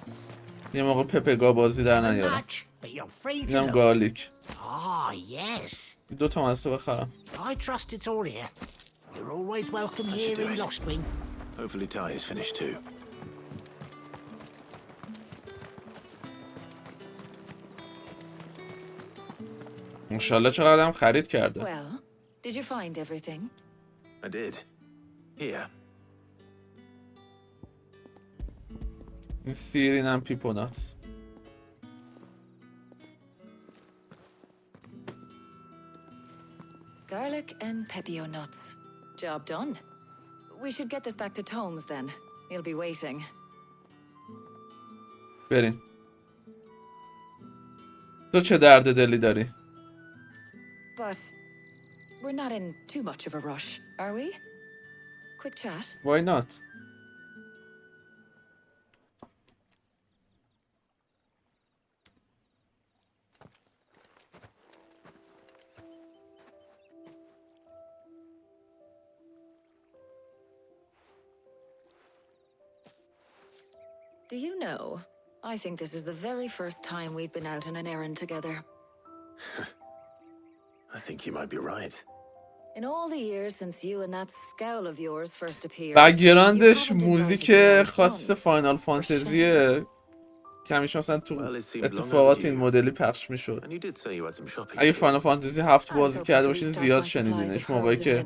یه موقع پپگا بازی در نیارم. اینم گارلیک. Ah, yes. 2 تا ماسته بخرم. I trust it's all here. You're always welcome here in Lostwing. Hopefully Ty is finished too. انشالله چقدر هم خرید کرده. Well, did you find everything? I did. Here. این سیر اینم پیپونات. Garlic and pepio nuts. Job done. We should get this back to Tomes then. He'll be waiting. بریم. تو چه درد دلی داری؟ But we're not in too much of a rush, are we? Quick chat. Why not? Do you know, I think this is the very first time we've been out on an errand together. I think you might be right. In all the years since you and that scowl of yours first appeared. بک‌گراندش موزیک خاص فاینال فانتزیه که همیشه مثلا تو اتفاقات این مدلی پخش میشد. اگه فاینال فانتزی 7 بازی کرده باشین زیاد شنیدینش موقعی که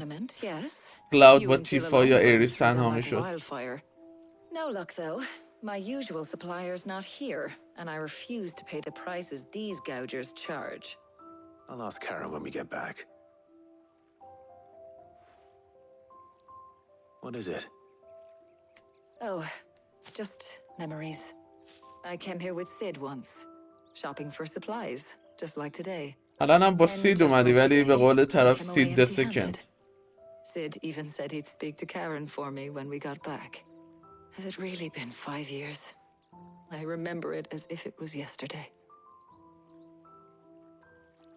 کلاود با تیفا یا ایریس تنها میشد. No luck though. My usual supplier's not here, and I refuse to pay the prices these gougers charge. I'll ask Karen when we get back. What is it? Oh, just memories. I came here with Sid once, shopping for supplies, just like today. الانم با سید اومدی ولی به قول طرف سید the second. Sid even said he'd speak to Karen for me when we got back. Has it really been 5 years? I remember it as if it was yesterday.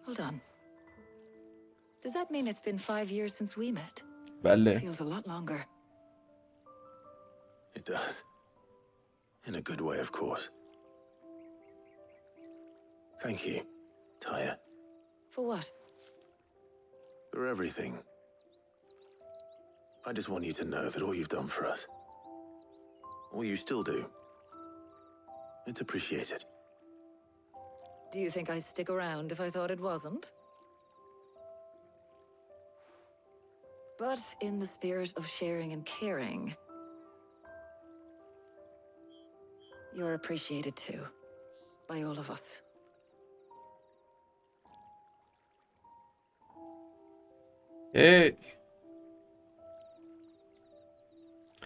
Hold on. Does that mean it's been 5 years since we met? بله. Feels a lot longer. It does. In a good way, of course. Thank you, Taya. For what? For everything. I just want you to know that all you've done for us, all you still do, it's appreciated. Do you think I'd stick around if I thought it wasn't? But in the spirit of sharing and caring, you're appreciated too, by all of us. Hey.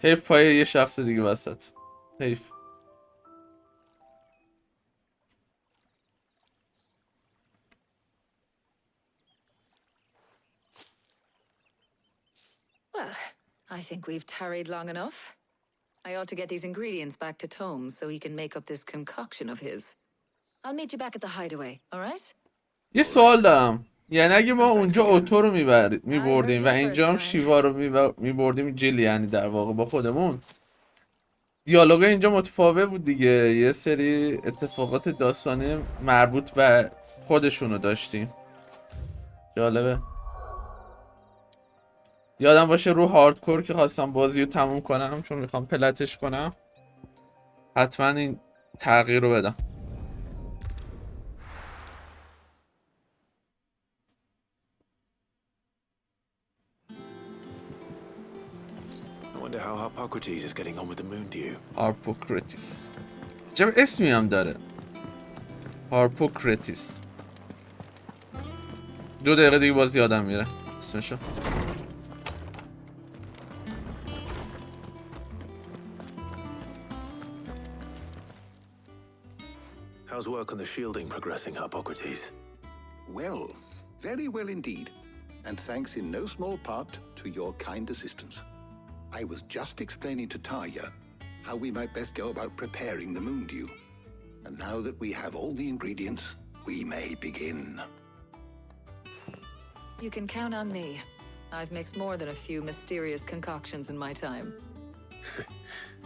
حیف پای یه شخص دیگه وسط. حیف. Well, I think we've tarried long enough. I ought to get these ingredients back to Tomes so he can make up this concoction of his. I'll meet you back at the hideaway, all right? یه سوال دارم. یعنی اگه ما اونجا اوتو رو میبردیم و اینجا هم شیوا رو میبردیم جیل، یعنی در واقع با خودمون، دیالوگ اینجا متفاوت بود دیگه. یه سری اتفاقات داستانی مربوط به خودشونو داشتیم. جالبه. یادم باشه رو هاردکور که خواستم بازی رو تموم کنم چون میخوام پلتش کنم حتما این تغییر رو بدم. How Hippocrates is getting on with the moon dew. هارپوکراتیس. چه اسمی هم داره. هارپوکراتیس. 2 دقیقه دیگه باز یادم میره اسمشو. How's work on the shielding progressing, Hippocrates? Well, very well indeed. And thanks in no small part to your kind assistance. I was just explaining to Taya how we might best go about preparing the moon dew. And now that we have all the ingredients, we may begin. You can count on me. I've mixed more than a few mysterious concoctions in my time.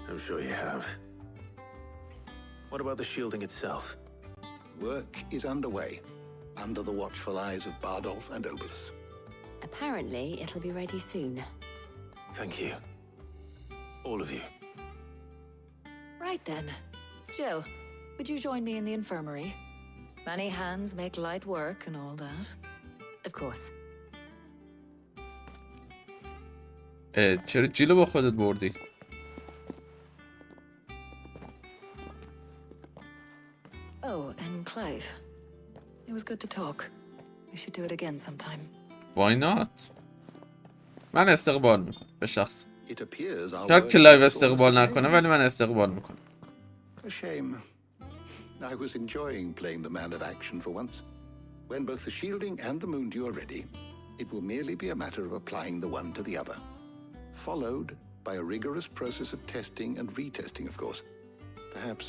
I'm sure you have. What about the shielding itself? Work is underway, under the watchful eyes of Bardolph and Obolus. Apparently, it'll be ready soon. Thank you. All of you. Right then. Jill, would you join me in the infirmary? Many hands make light work and all that. Of course. چرا جیلو با خودت بردی؟ Oh, and Clive. It was good to talk. We should do it again sometime. Why not? من استقبال میکنم به شخص. It appears our شاید work کلایو is استقبال almost نکنه ولی من استقبال میکنم. a shame. I was enjoying playing the man of action for once. When both the shielding and the moondew are ready, it will merely be a matter of applying the one to the other. Followed by a rigorous process of testing and retesting, of course. Perhaps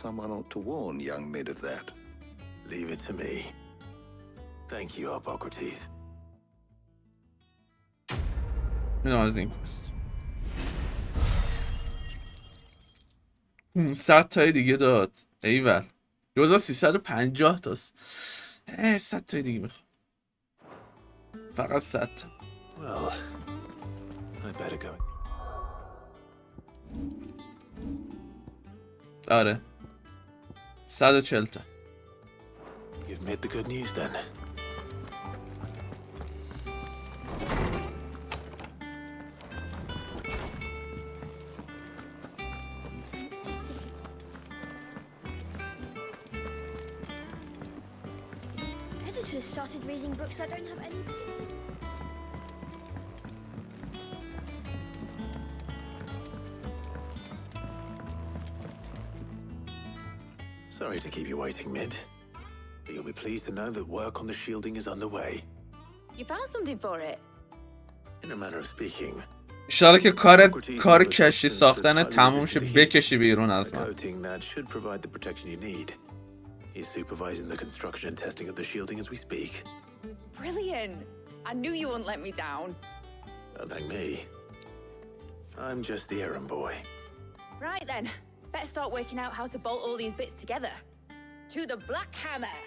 someone ought to warn young Mid of that. Leave it to me. Thank you, Hippocrates. اینو از این کوست 500 تای دیگه داد ایول 2350 تاست 100 تای دیگه میخوام فقط 100 تا Well, I better go. آره 140 تا You've made the good news then. Editors started reading books that don't have any. Sorry to keep you waiting, Mid. But you'll be pleased to know that work on the shielding is underway. You found something for it? In a manner of speaking. انشالله که کار کشتی ساختن تموم شه بکشی بیرون از من Coating that should provide the protection you need. He's supervising the construction and testing of the shielding as we speak. Brilliant! I knew you wouldn't let me down. Don't thank me. I'm just the errand boy. Right then, better start working out how to bolt all these bits together. To the Black Hammer!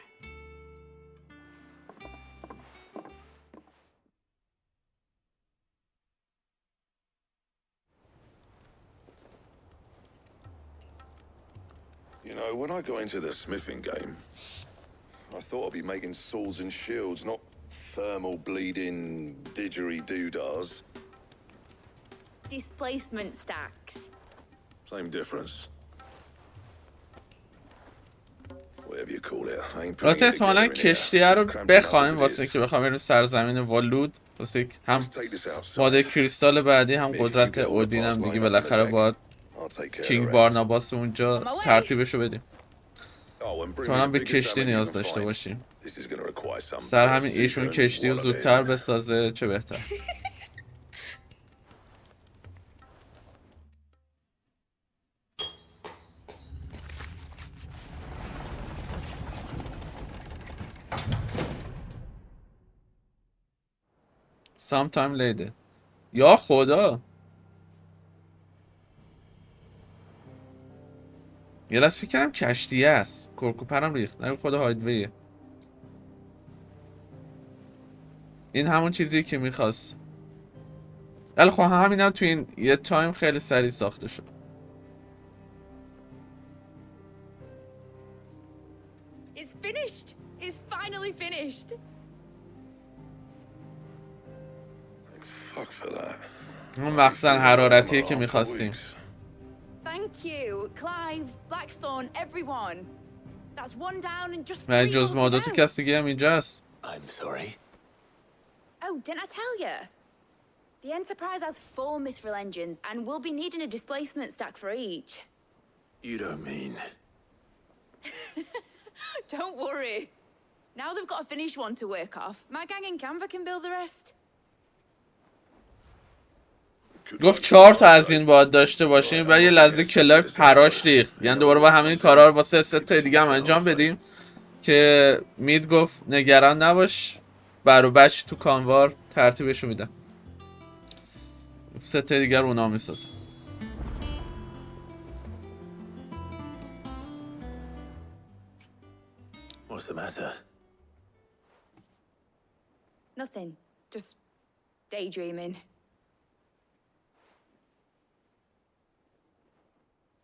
You know, when I got into the smithing game, I thought I'd be making swords and shields, not thermal bleeding didgeridoo-dahs. Displacement stacks. Same difference. Whatever you call it, I ain't putting البته it احتمالا together in here. کشتیه رو It's cramped enough بخوایم as it واسه is. که بخوایم بریم سرزمین والود واسه که هم Take this outside. ماده کریستال بعدی هم قدرت اودین هم دیگه بالاخره باید I'll take care of کینگ the rest. بارناباس اونجا ترتیبشو بدیم Oh, and bring تا me هم the به biggest کشتی salmon you نیاز can داشته find. باشیم This is gonna require some سر همین pressing ایشون and کشتی رو wallaby. زودتر بسازه چه بهتر sometime later یا خدا یه لحظه فکر کردم کشتیه است کرکوپرم ریخت نه خدا هایدویه این همون چیزی که میخواست ولی خب همین هم تو این یه تایم خیلی سریع ساخته شد It's finished! It's finally finished! Fuck for that. اون مخزن حرارتیه که میخواستیم Thank you, Clive, Blackthorn, everyone. That's one down and just من three جز more ما to دو تا go. کس دیگه هم اینجاست I'm sorry. Oh, didn't I tell you? The Enterprise has 4 mithril engines and we'll be needing a displacement stack for each. You don't mean... Don't worry. Now they've got a finished one to work off. My gang in Canva can build the rest. گفت 4 تا از این باید داشته باشیم و یه لحظه کلایف پراش ریخت یعنی دوباره با همین کارا رو واسه 3 تا دیگه هم انجام بدیم که مید گفت نگران نباش بر و بچ تو کانوار ترتیبشو میدم. سه تا دیگر اونا میسازم. What's the matter? Nothing. Just daydreaming.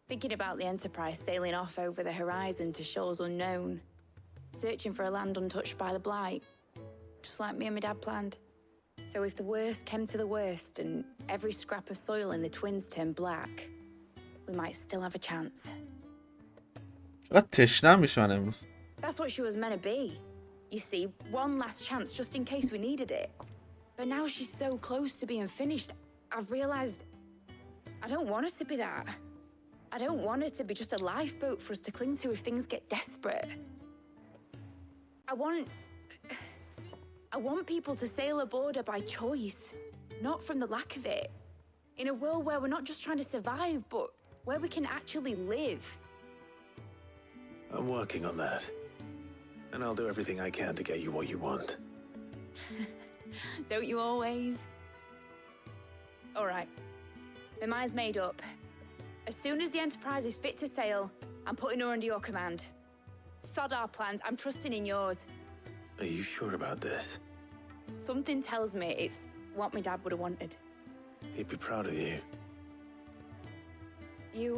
Thinking about the Enterprise sailing off over the horizon to shores unknown. Searching for a land untouched by the blight. Just like me and my dad planned. So if the worst came to the worst and every scrap of soil in the twins turned black, we might still have a chance. تشنه میشن امروز. That's what she was meant to be. You see, one last chance just in case we needed it. But now she's so close to being finished, I've realized I don't want her to be that. I don't want her to be just a lifeboat for us to cling to if things get desperate. I want people to sail aboard her by choice, not from the lack of it. In a world where we're not just trying to survive, but where we can actually live. I'm working on that. And I'll do everything I can to get you what you want. Don't you always? All right. My mind's made up. As soon as the Enterprise is fit to sail, I'm putting her under your command. Sod our plans. I'm trusting in yours. Are you sure about this? Something tells me it's what my dad would have wanted. He'd be proud of you. You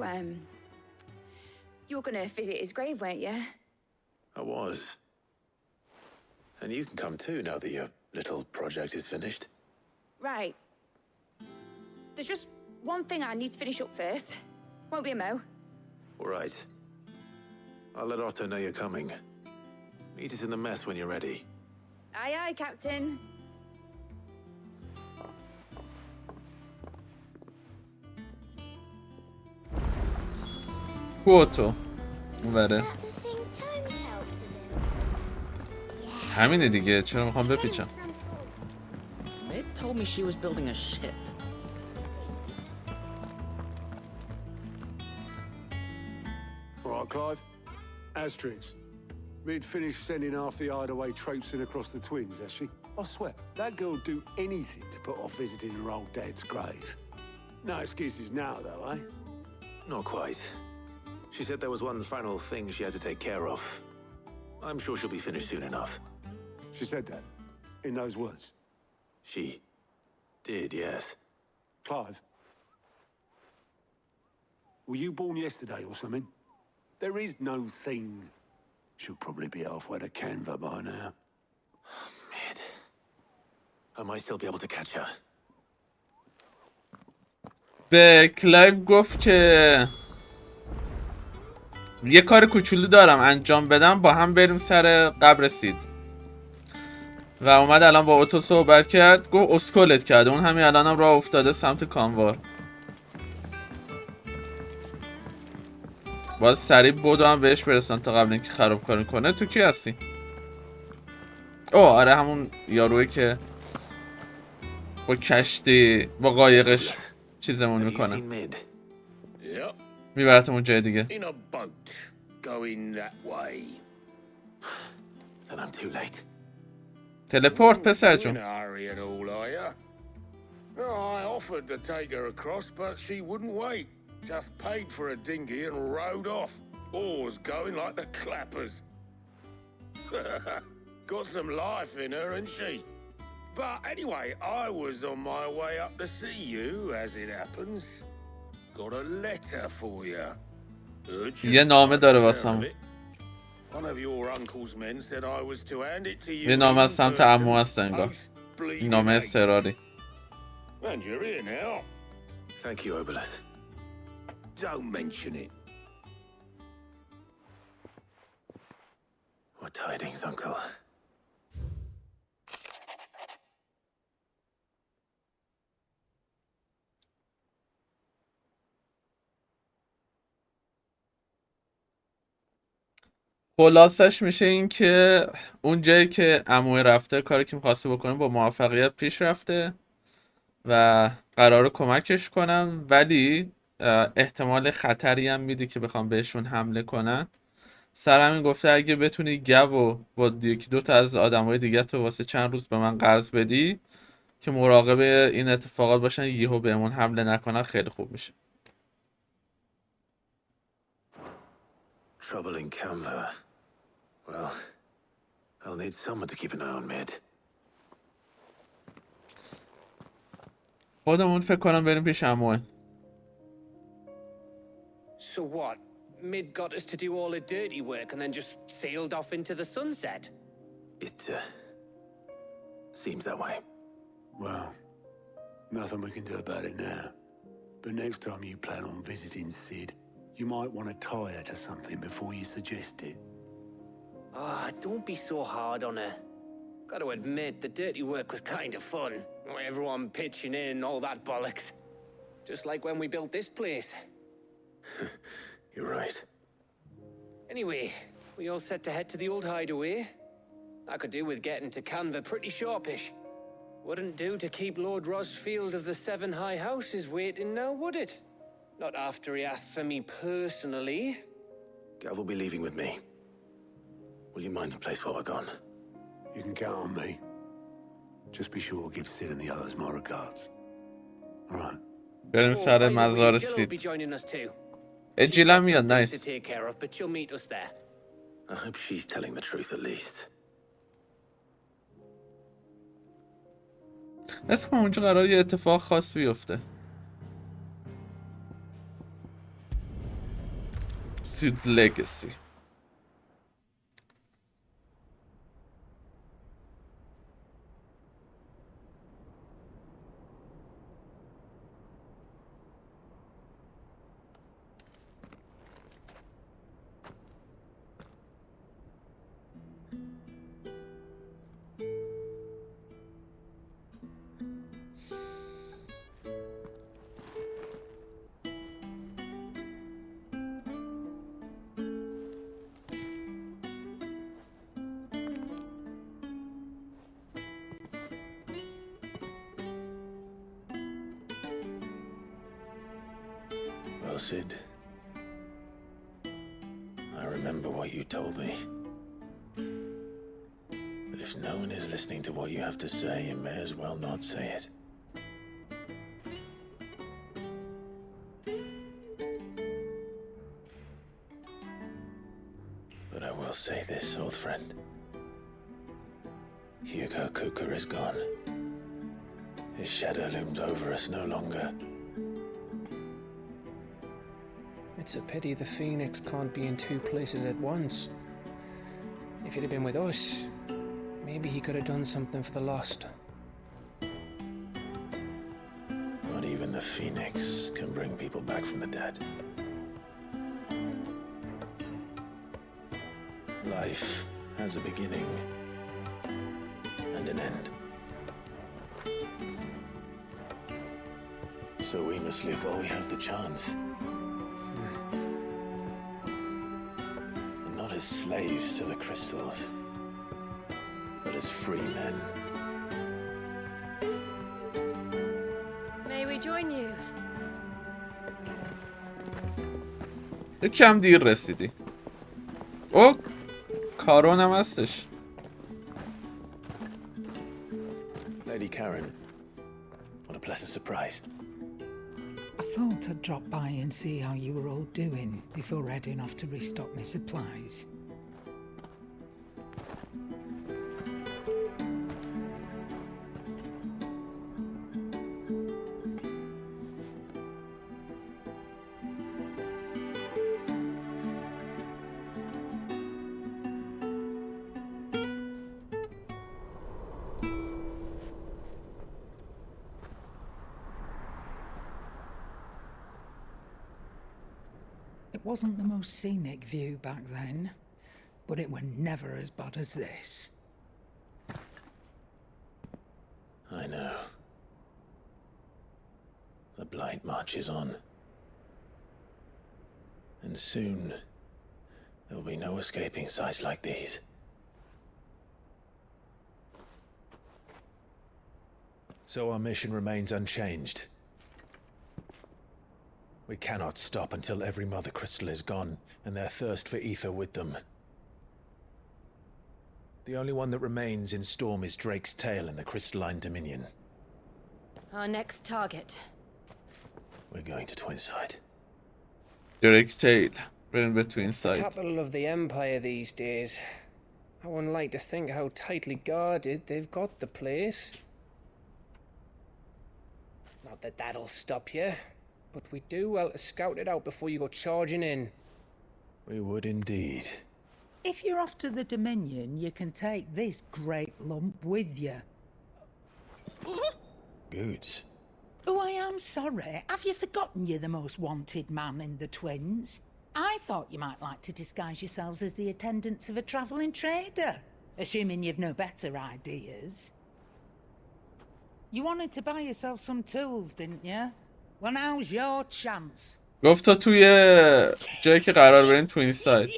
were gonna visit his grave, weren't you? I was. And you can come too now that your little project is finished. Right. There's just one thing I need to finish up first. Won't be a mo. All right. I'll let Otto know you're coming. Meet us in the mess when you're ready. Aye, aye, Captain. کوتو اونوره. همینه دیگه، چرا میخوام بپیچم؟ It told me she was building a ship. All right, Clive. Asterix. Mid finished sending half the hideaway traipsing across the twins, has she? I swear, that girl'd do anything to put off visiting her old dad's grave. No excuses now, though, eh? Not quite. She said there was one final thing she had to take care of. I'm sure she'll be finished soon enough. She said that? In those words? She did, yes. Clive? Were you born yesterday or something? There is no thing. She'll probably be halfway to Canva by now. Mid. I might still be able to catch her. به کلایو گفت که یه کار کوچولو دارم انجام بدم، با هم بریم سر قبر سید. و اومد الان با اوتو صحبت کرد، گفت اسکولت کرده. اون همین الانم راه افتاده سمت کانوار. باز سریع بودو هم بهش برسن تا قبل اینکه خرابکاری کنه. تو کی هستی؟ اوه آره، همون یارویی که با کشتی با قایقش چیزمون میکنه، میبرتمون جای دیگه. In a boat, going that way. Then I'm too late. تلپورت پسر جون. In a hurry and all, are ya? I offered to take her across, but she wouldn't wait. Just paid for a dinghy and rowed off. Oars going like the clappers. Got some life in her, ain't she? But anyway, I was on my way up to see you, as it happens. Got a letter for you. یه نامه داره واسم. One of your uncle's men said I was to hand it to you. یه نامه از سمت عمو هست انگار. نامه اضطراری. And you're here now. Thank you, Obolus. Don't mention it. What tidings, Uncle? خلاصش میشه این که اون جایی که عمو رفته، کاری که میخواسته بکنه با موفقیت پیش رفته و قراره کمکش کنم، ولی احتمال خطری هم میده که بخوام بهشون حمله کنن. سر همین گفته اگه بتونی گو و با یکی دو تا از آدمای دیگه تو واسه چند روز به من قرض بدی، که مراقب این اتفاقات باشن، یهو بهمون حمله نکنن، خیلی خوب میشه. Trouble in Canva. Well, I'll need someone to keep an eye on Mid. خودمون فکر کنم بریم پیش عموه. So what? Mid got us to do all the dirty work and then just sailed off into the sunset? It, seems that way. Well, nothing we can do about it now. But next time you plan on visiting Sid, you might want to tie her to something before you suggest it. Ah, don't be so hard on her. Gotta admit, the dirty work was kind of fun. Everyone pitching in, all that bollocks. Just like when we built this place. You're right. Anyway, we all set to head to the old hideaway. I could do with getting to Canva pretty sharpish. Wouldn't do to keep Lord Rosfield of the Seven High Houses waiting now, would it? Not after he asked for me personally. Gav will be leaving with me. Will you mind the place while we're gone? You can count on me. Just be sure to give Sid and the others my regards. All right. بریم سر مزار Jill will be سید. joining us too. جیل هم میاد. To نایس. take care of, but she'll meet us there. I hope she's telling the truth at least. مثل که اونجا قرار یه اتفاق خاص بیفته. سیدز لگسی. Well, Sid, I remember what you told me. That if no one is listening to what you have to say, you may as well not say it. But I will say this, old friend. Hugo Cooker is gone. His shadow looms over us no longer. It's a pity the Phoenix can't be in two places at once. If he'd have been with us, maybe he could have done something for the lost. Not even the Phoenix can bring people back from the dead. Life has a beginning and an end. So we must live while we have the chance. And not as slaves to the crystals, but as free men. May we join you? کم دیر رسیدی. او کارون هم هستش. Lady Karen, what a pleasant surprise. I thought I'd drop by and see how you were all doing before heading off to restock my supplies. It wasn't the most scenic view back then, but it were never as bad as this. I know. The blight marches on. And soon, there will be no escaping sights like these. So our mission remains unchanged. We cannot stop until every mother crystal is gone, and their thirst for ether with them. The only one that remains in Storm is Drake's tail in the crystalline dominion. Our next target. We're going to Twinside. Direct tail. We're in between side. Capital of the Empire these days. I wouldn't like to think how tightly guarded they've got the place. Not that that'll stop you, but we do well to scout it out before you go charging in. We would indeed. If you're off to the Dominion, you can take this great lump with you. Goods. Oh, I am sorry. Have you forgotten you're the most wanted man in the Twins? I thought you might like to disguise yourselves as the attendants of a travelling trader, assuming you've no better ideas. You wanted to buy yourself some tools, didn't you? Well, now's your chance. گفت تا توی جایی که قرار بریم توین ساید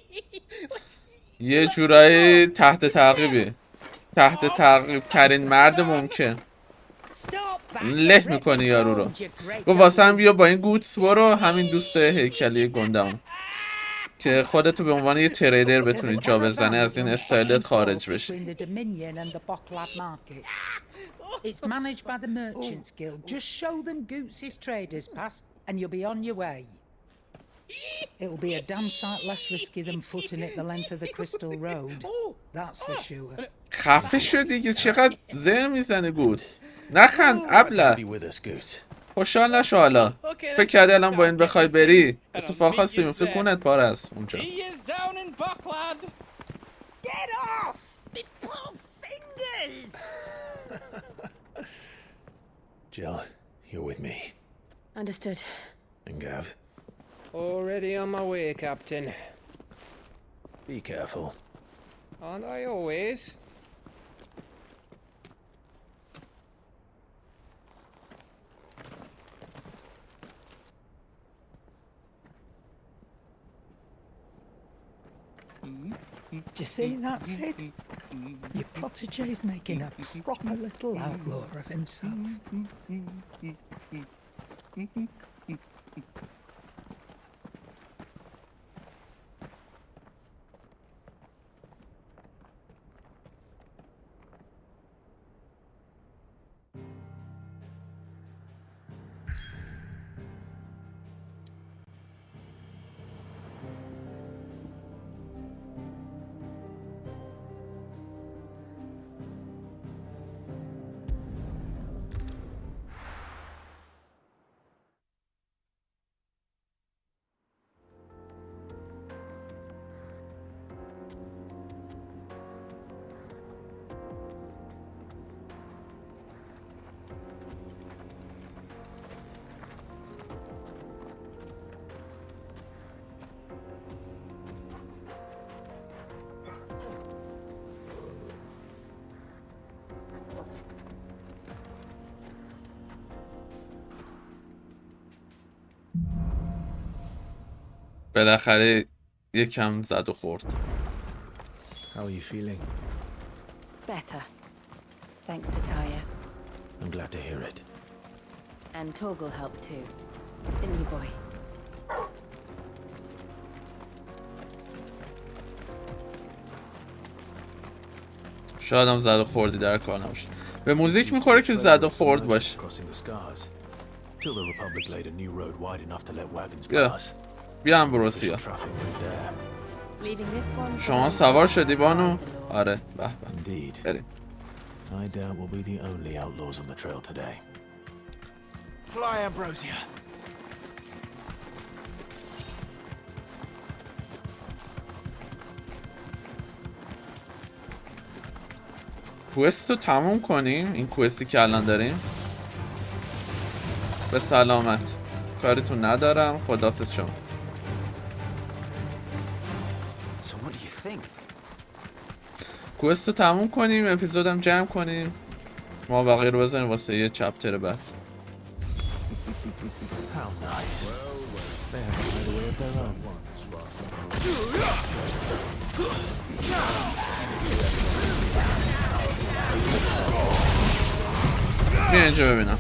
یه جورایی تحت تعقیبی، تحت تعقیب ترین مرد ممکن. له میکنی یارو رو. گفت واسه هم بیا با این گوتس برو، همین دوست هیکلی گندمون، که خودتو به عنوان یه تریدر بتونی جا بزنی، از این استایلت خارج بشی. It's managed by the Merchants Guild. Just show them Goots' traders pass and you'll be on your way. It'll be a damn sight less risky than footing it the length of the Crystal Road. That's for sure. خفه شو دیگه، چقدر زر میزنه گوتس. نخند ابله. خوشحال نشو حالا. فکر کردی الان با این بخوای بری اتفاق خاصی میفته، کونت پاره است اونجا. Get off! Me poor fingers! Jill, you're with me. Understood. And Gav, Already on my way, Captain. be careful. Aren't I always? Do you see that, Sid? Your protege's making a proper little outlaw of himself. بالاخره یکم زد و خورد. How are you feeling? Better. Thanks to Taya. I'm glad to hear it. And Torgal helped too. Didn't you, boy? شاید هم زد و خوردی در کار نباشه. به موزیک میخوره که زد و خورد باشه. بیا امبروسیا. شما سوار شدی بانو؟ آره به به. بریم. I doubt we'll be the only outlaws on the trail today. Fly, Ambrosia. کوست رو تموم کنیم، این کوستی که الان داریم. به سلامت. کاریتون ندارم، خداحافظ شما. کوست رو تموم کنیم، اپیزودم جمع کنیم، ما بقیه رو بزنیم واسه یه چپتر بعد. بیا اینجا ببینم.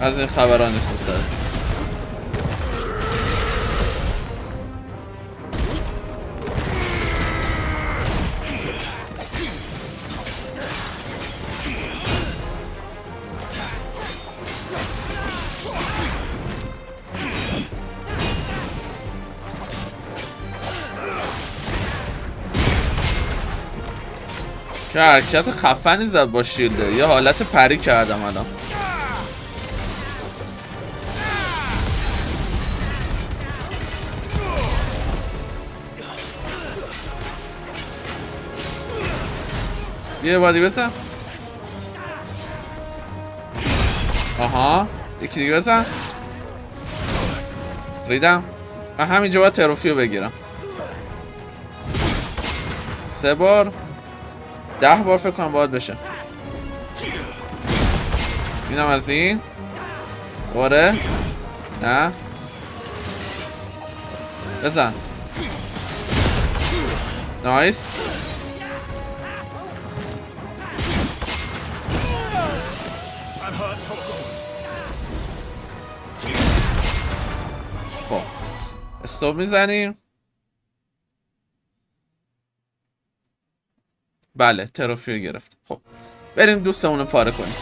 از این خبران نیست عزیز. چه حرکت خفنی زد با شیلده. یه حالت پری کردم الان. یه بادی بزن. آها یکی دیگه بزن. ریدم. من همینجا باید تروفیو بگیرم. 3 بار 10 بار فکر کنم باید بشه. اینم از این. آره نه بزن. نایس. خب استوب میزنیم. بله تروفی رو گرفت. خب بریم دوستمون رو پاره کنیم.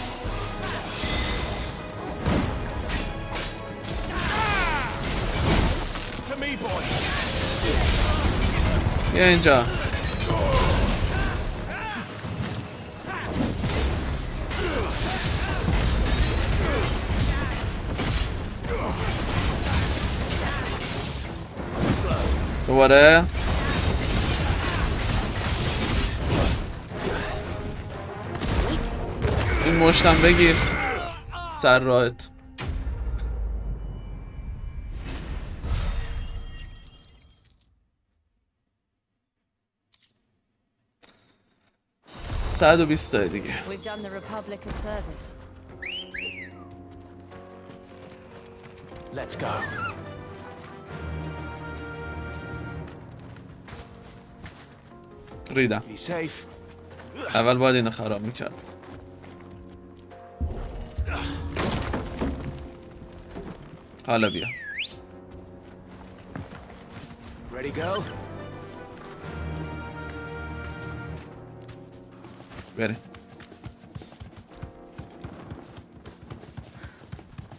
بیا اینجا. دوباره این مشتم بگیر سر راحت. $120 دیگه. We've done the Republic a service. Let's go. ریدم. اول باید اینو خراب میکرد. حالا بیا. Ready go? بریم.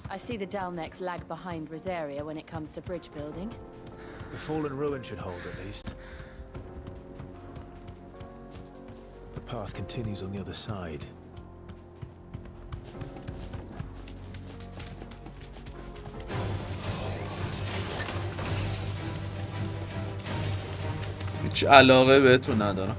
I see the Dalmex lag behind Rosaria when it comes to bridge building. The fallen ruin should hold at least. The path continues on the other side. هیچ علاقه بهتون ندارم.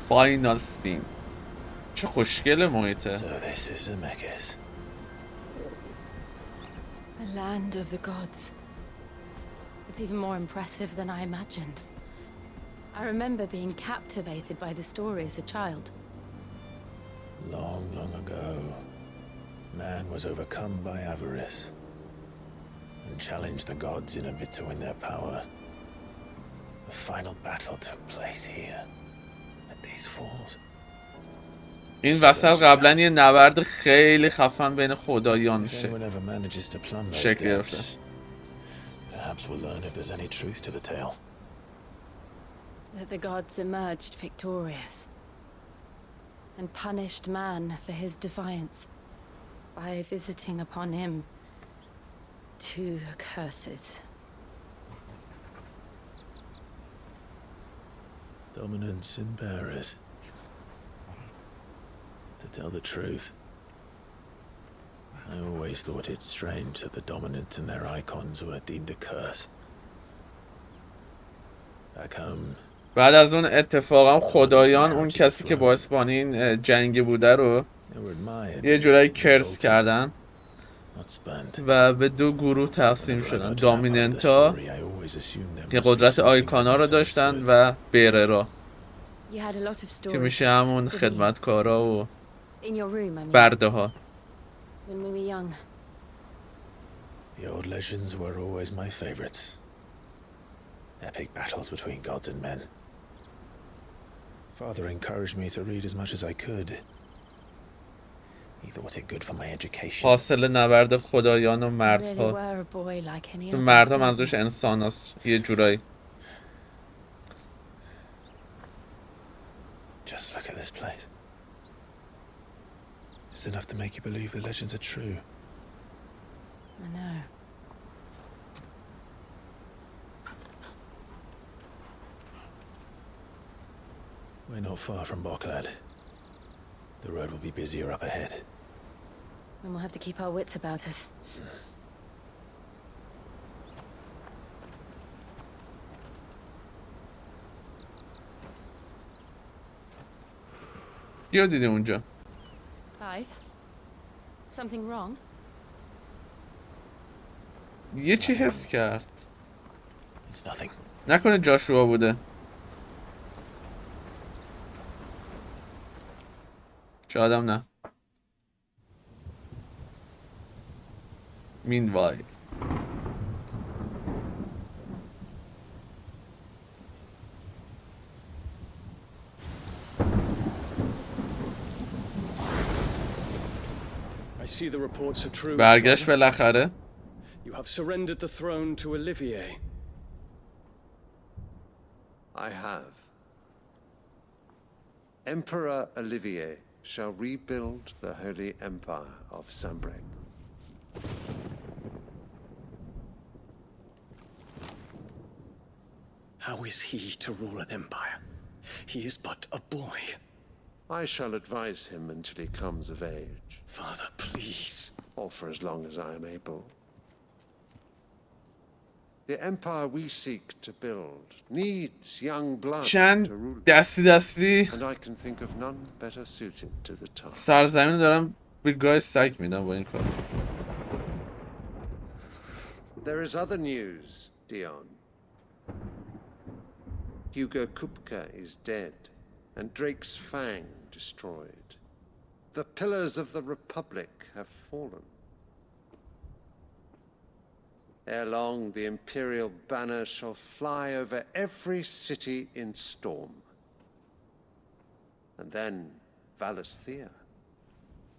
فاینال سین. چه خوشگل محیطه. So this is Zemeckis. A land of the gods. It's even more impressive than I imagined. I remember being captivated by the story as a child. Long, long ago, man was overcome by avarice and challenged the gods in a bid to win their power. The final battle took place here, at these falls. این وسط قبلا یه نبرد خیلی خفن بین خدایان میشه شکل گرفته. Perhaps we'll learn if there's any truth to the tale. That the gods emerged victorious and punished man for his defiance by visiting upon him 2 curses. Dominance and bearers. To tell the truth, I always thought it strange that the dominant and their icons were deemed a curse. Back home. بعد از اون اتفاقا خدایان اون کسی که باعث بانی این جنگ بوده رو یه جورایی کرس کردن و به 2 گروه تقسیم شدن. دامیننتا که قدرت آیکانا رو داشتن و بیررا که میشه همون خدمتکارا و برده ها. The old legends were always my favorites. Epic battles between gods and men. Father encouraged me to read as much as I could. Neither was it good for my education. فاصله نبرد خدایان و You really مردها. were a boy like any تو other. مردها منظورش انسان هست یه جورایی. Just look at this place. It's enough to make you believe the legends are true. I know. We're not far from Boklad. The road will be busier up ahead. Then we'll have to keep our wits about us. کیو دیدی اونجا؟ Clive? Something wrong? یه چی حس کرد. It's nothing. نکنه جاشوا بوده. شایدم نه. Meanwhile. I see the reports are true. برگشت بالاخره. You have surrendered the throne to Olivier. I have. Emperor Olivier shall rebuild the Holy Empire of Sambrek. How is he to rule an empire? He is but a boy. I shall advise him until he comes of age. Father, please. Or for as long as I am able. The empire we seek to build needs young blood چند to rule it. دستی And I can think of none better suited to the task. سرزمین دارم به گای سگ میدم با این کار. There is other news, Dion. Hugo Kupka is dead, and Drake's Fang destroyed. The pillars of the Republic have fallen. Ere long, the Imperial banner shall fly over every city in Storm. And then, Valisthea.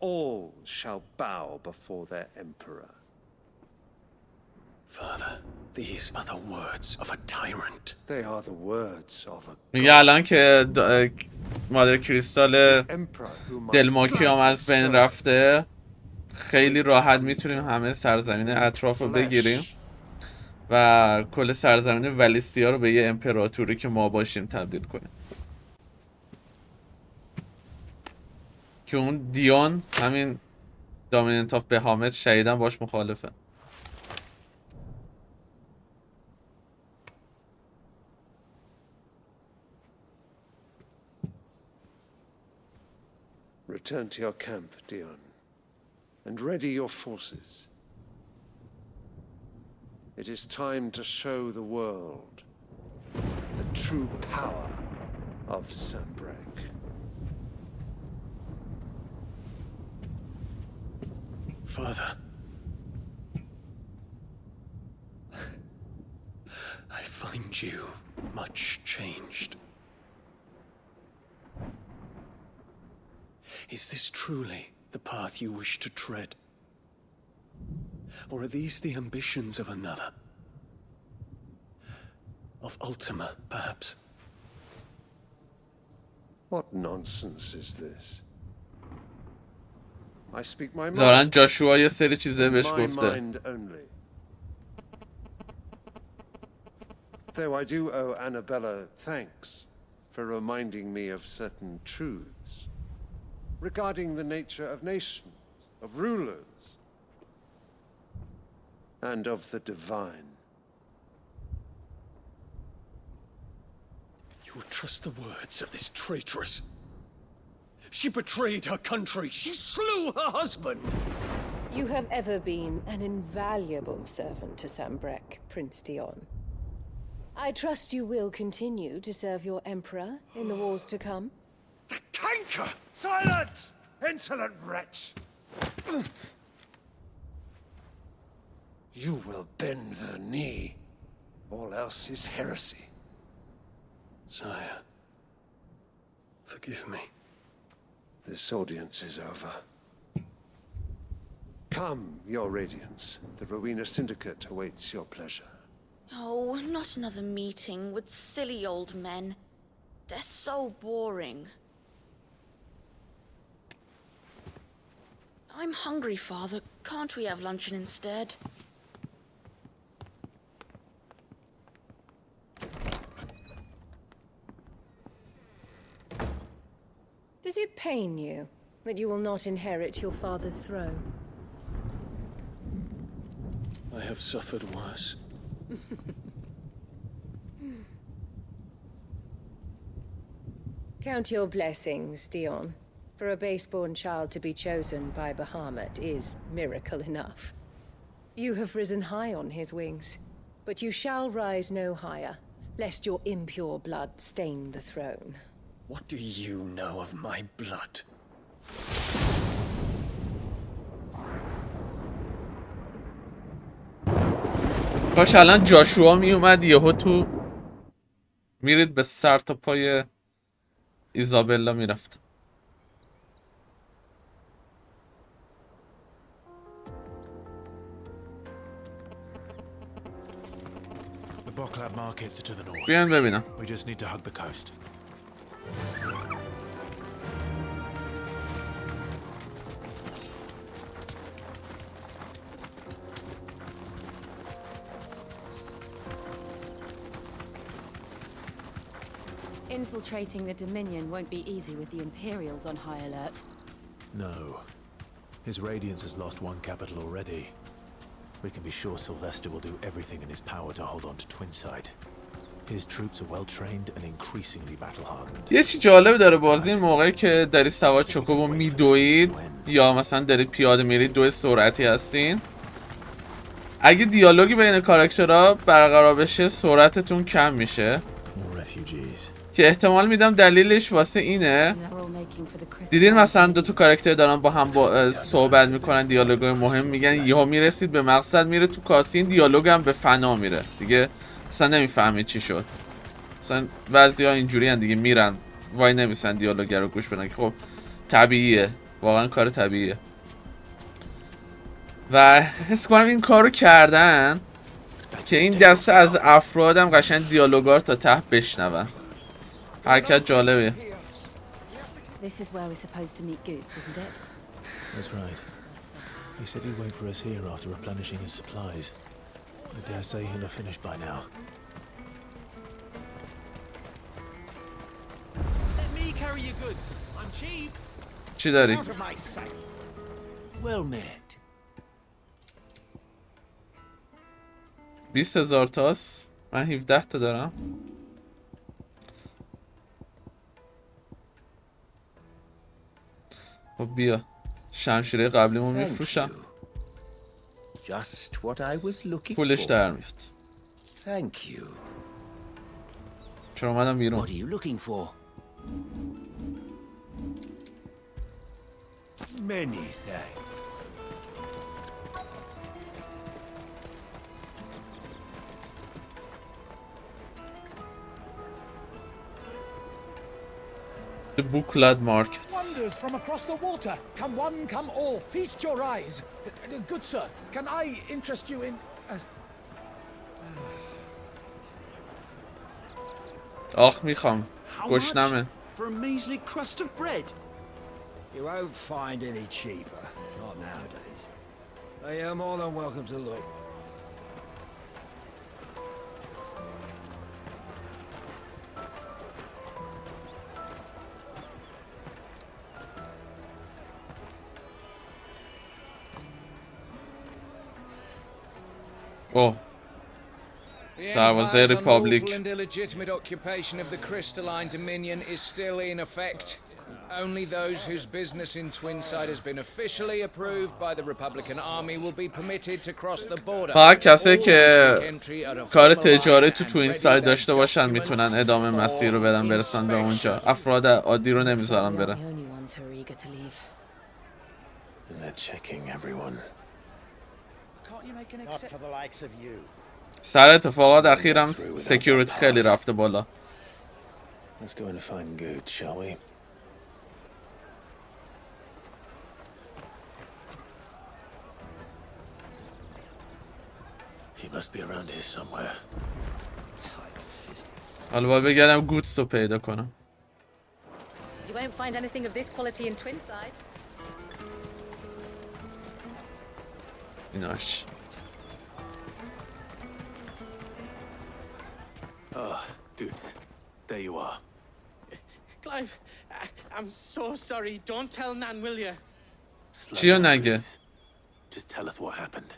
All shall bow before their Emperor. Father, these are the words of a tyrant. They are the words of a میگه الان که مادر کریستال دلماکیام از بین رفته خیلی راحت میتونیم همه سرزمین اطراف رو بگیریم و کل سرزمین ولیسیا رو به یه امپراتوری که ما باشیم تبدیل کنیم که اون دیون همین دامیننت آف بهامت شدیداً باش مخالفه. Return to your camp, Dion, and ready your forces. It is time to show the world the true power of Sambrek. Father, I find you much changed. Is this truly the path you wish to tread? Or are these the ambitions of another? Of Ultima, perhaps? What nonsense is this? I speak my mind. ظاهراً جاشوا یه سری چیزه بهش My گفته. mind only. Though I do owe Annabella thanks for reminding me of certain truths regarding the nature of nations, of rulers, and of the divine. You would trust the words of this traitress? She betrayed her country. She slew her husband. You have ever been an invaluable servant to Sambrek, Prince Dion. I trust you will continue to serve your emperor in the wars to come. The canker! Silence! Insolent wretch! You will bend the knee. All else is heresy. Sire, forgive me. This audience is over. Come, Your Radiance. The Rowena Syndicate awaits your pleasure. Oh, not another meeting with silly old men. They're so boring. I'm hungry, Father. Can't we have luncheon instead? Does it pain you that you will not inherit your father's throne? I have suffered worse. Count your blessings, Dion. For a base-born child to be chosen by Bahamut is miracle enough. You have risen high on his wings, but you shall rise no higher, lest your impure blood stain the throne. What do you know of my blood? کاش الان جاشوا می اومد یهو تو میرید به سر تا پای ایزابلا میرفت. The Boklab markets are to the north. بیاین ببینم. We just need to hug the coast. Infiltrating the Dominion won't be easy with the Imperials on high alert. No. His Radiance has lost one capital already. We can be sure Sylvester will do everything in his power to hold on to Twinside. His troops are well trained and increasingly battle hardened. یه چی جالب داره بازی این موقعی که داری سوار چوکوبو میدوید یا مثلا داری پیاده میرید دوی سرعتی هستین، اگه دیالوگی بین کاراکترها برقرار بشه سرعتتون کم میشه که احتمال میدم دلیلش واسه اینه. دیدین مثلا دو تا کاراکتر دارن با هم صحبت میکنن دیالوگای مهم میگن یهو میرسید به مقصد میره تو کاسین دیالوگ هم به فنا میره دیگه اصلا نمیفهمید چی شد. مثلا بعضیا اینجوری ان دیگه میرن وای نمیسن دیالوگ رو گوش بدن که خب طبیعیه، واقعا کار طبیعیه و حس کنم این کارو کردن که این دسته از افرادم قشنگ دیالوگا رو تا ته بشنون. حرکت جالبه. This is where we're supposed to meet Goots, isn't it? That's right. He said he'd wait for us here after replenishing his supplies. I dare say he'll have finished by now. Let me carry your goods. I'm cheap. چی داری؟ Out of my sight. Well met. 20,000 تاست. من 17 تا دارم. خب بیا شمشیره قبلیمو میفروشم. Just what I was looking پولش for. در میاد. Thank you. چرا اومدم بیرون؟ What are you looking for? Many thanks. The Booklet Markets. Wonders from across the water. Come one, come all. Feast your eyes. Good sir, can I interest you in... آخ میخوام. گشنمه. For a measly crust of bread? You won't find any cheaper. Not nowadays. They are more than welcome to look. Oh. Savoze Republic. The and illegitimate occupation of the crystalline dominion is still in effect. Only those whose business in Twinside has been officially approved by the Republican Army will be permitted to cross the border. فقط کسایی که کار تجاری تو توینساید داشته باشن میتونن ادامه مسیر رو بدن برسن به اونجا. افراد عادی رو نمیذارن بره. And they're checking everyone. Not for the likes of you. سر اتفاقات اخیرم سکیوریتی خیلی رفته بالا. Let's go and find good, shall we? must be around here somewhere. حالا باید بگردم گوتس رو پیدا کنم. You won't find anything of this quality in Twinside. ایناش. Ah, good. There you are. Clive, I'm so sorry. Don't tell Nan, will you? چیو نگه؟ Just tell us what happened.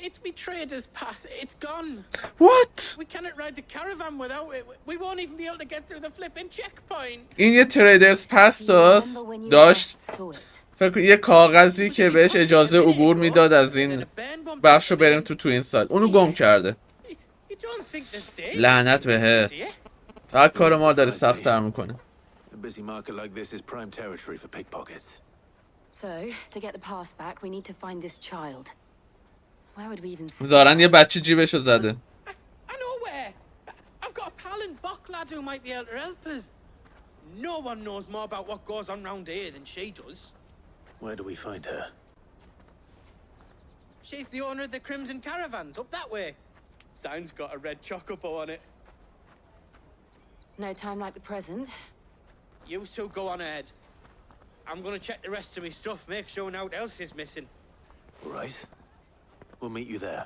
It's betrayed us, pass. It's gone. What? We cannot ride the caravan without it. We won't even be able to get through the flipping checkpoint. این یه تریدرز پس داشت. فکر یه کاغذی که بهش اجازه عبور میداد از این بخشو بریم تو این سال. اونو گم کرده. لعنت بهت. فقط کار ما داره سخت تر میکنه. A busy market like this is prime territory for pickpockets. So, to get the pass back, we need to find this child. Where would we even see? زارن یه بچه جیبشو زده. I know where. I've got a pal in Bocklad who might be able to help us. No one knows more about what goes on round here than she does. Where do we find her? She's the owner of the Crimson Caravans, up that way. Sign's got a red chocobo on it. No time like the present. You two go on ahead. I'm gonna check the rest of my stuff, make sure nothing else is missing. Right. We'll meet you there.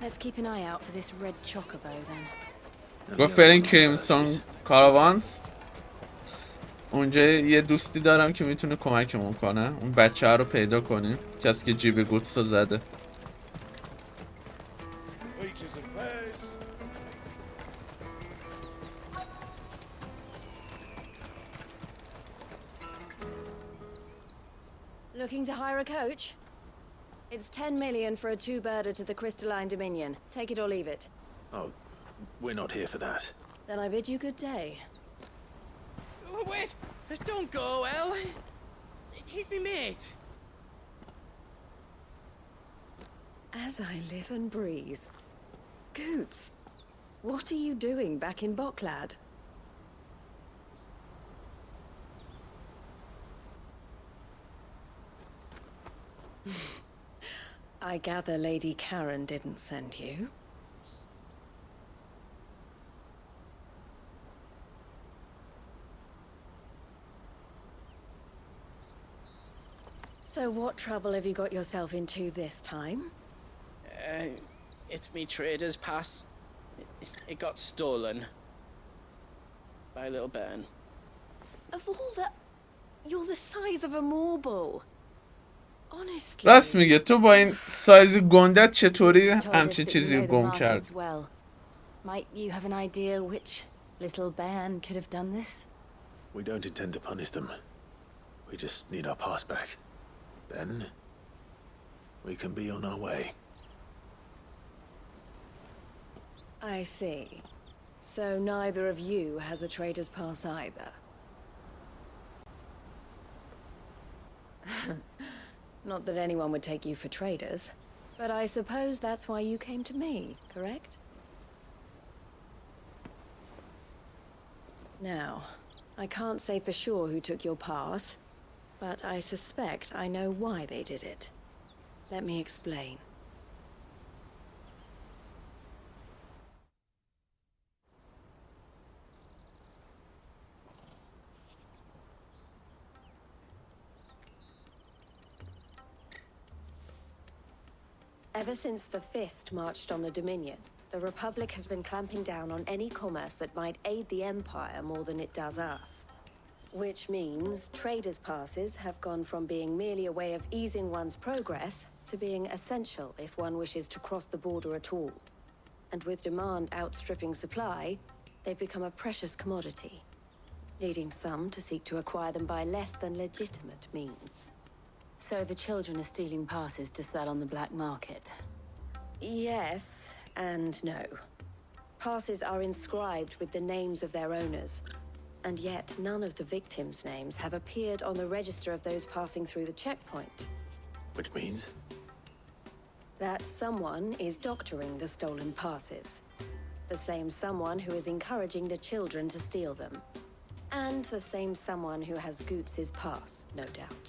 Let's keep an eye out for this red chocobo then. گفت برین کریمسون کاراوانز. اونجا یه دوستی دارم که میتونه کمکمون کنه. اون بچه رو پیدا کنیم. کسی که جیب گوتس رو زده. Looking to hire a coach? It's 10 million for a two-birder to the Crystalline Dominion. Take it or leave it. Oh, we're not here for that. Then I bid you good day. Oh, wait! Don't go, El. He's me mate. As I live and breathe. Goots, what are you doing back in Bocklad? I gather Lady Karen didn't send you. So what trouble have you got yourself into this time? It's me trader's pass. It got stolen. By a little bairn. Of all the... You're the size of a marble. Honestly. راست میگه تو با این سایز گندت چطوری همچین چیزی رو گم کرد؟ Well, might you have an idea which little bairn could have done this? We don't intend to punish them. We just need our pass back. Then we can be on our way. I see. So neither of you has a trader's pass either. Not that anyone would take you for traders, but I suppose that's why you came to me, correct? Now, I can't say for sure who took your pass, but I suspect I know why they did it. Let me explain. Ever since the Fist marched on the Dominion, the Republic has been clamping down on any commerce that might aid the Empire more than it does us. Which means traders' passes have gone from being merely a way of easing one's progress to being essential if one wishes to cross the border at all. And with demand outstripping supply, they've become a precious commodity, leading some to seek to acquire them by less than legitimate means. So the children are stealing passes to sell on the black market? Yes and no. Passes are inscribed with the names of their owners, and yet none of the victims' names have appeared on the register of those passing through the checkpoint. Which means? That someone is doctoring the stolen passes. The same someone who is encouraging the children to steal them. And the same someone who has Goots's pass, no doubt.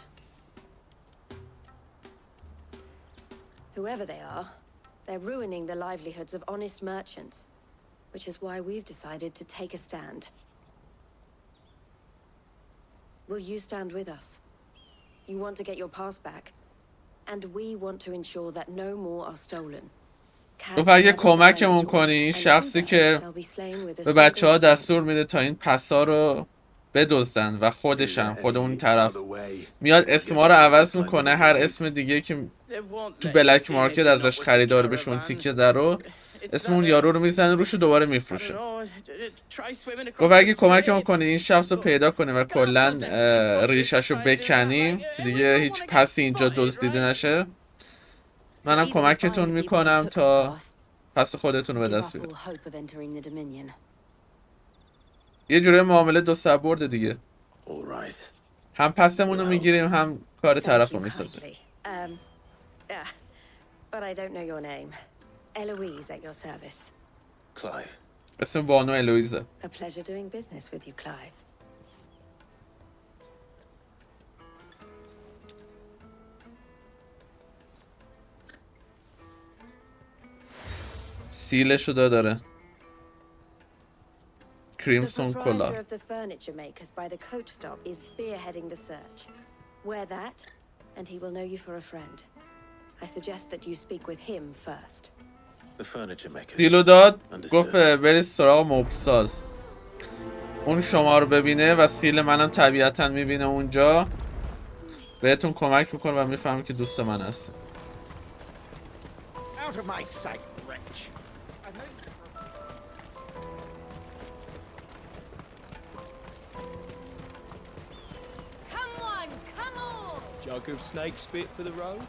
Whoever they are, they're ruining the livelihoods of honest merchants, which is why we've decided to take a stand. Will you stand with us? You want to get your past back, and we want to ensure that no more are stolen. گفت اگه کمکمون کنی این شخصی که به بچه ها دستور میده تا این پسا رو بدزدن و خود اون طرف میاد اسما رو عوض میکنه، هر اسم دیگه که تو بلک مارکت ازش خریدار بشون تیکه در رو اسم اون یارو رو میزنه روش دوباره میفروشه. گفت اگه کمکمون کنی این شخص رو پیدا کنی و کلا ریشش رو بکنیم که دیگه هیچ پسی اینجا دزدیده نشه، منم کمکتون میکنم تا پس خودتون رو به دست بیارید. یه جوری معامله دو سر برده دیگه. هم پسمون رو میگیریم هم کار طرف رو میسازیم. But I don't know your name. Eloise at your service. Clive. اسم بانو الویزه. A pleasure doing business with you, Clive. سیلشو داره. کریمسون The کلا. proprietor of the furniture makers by the coach stop is spearheading the search. Wear that, and he will know you for a friend. I suggest that you speak with him first. The furniture maker. دیلو داد گفت برید سراغ مبلساز. اون شما رو ببینه و سیل منم طبیعتا میبینه اونجا، بهتون کمک میکنه و میفهمه که دوست من هست. Out of my sight, wretch. Come on, come on! Jug of snake spit for the road?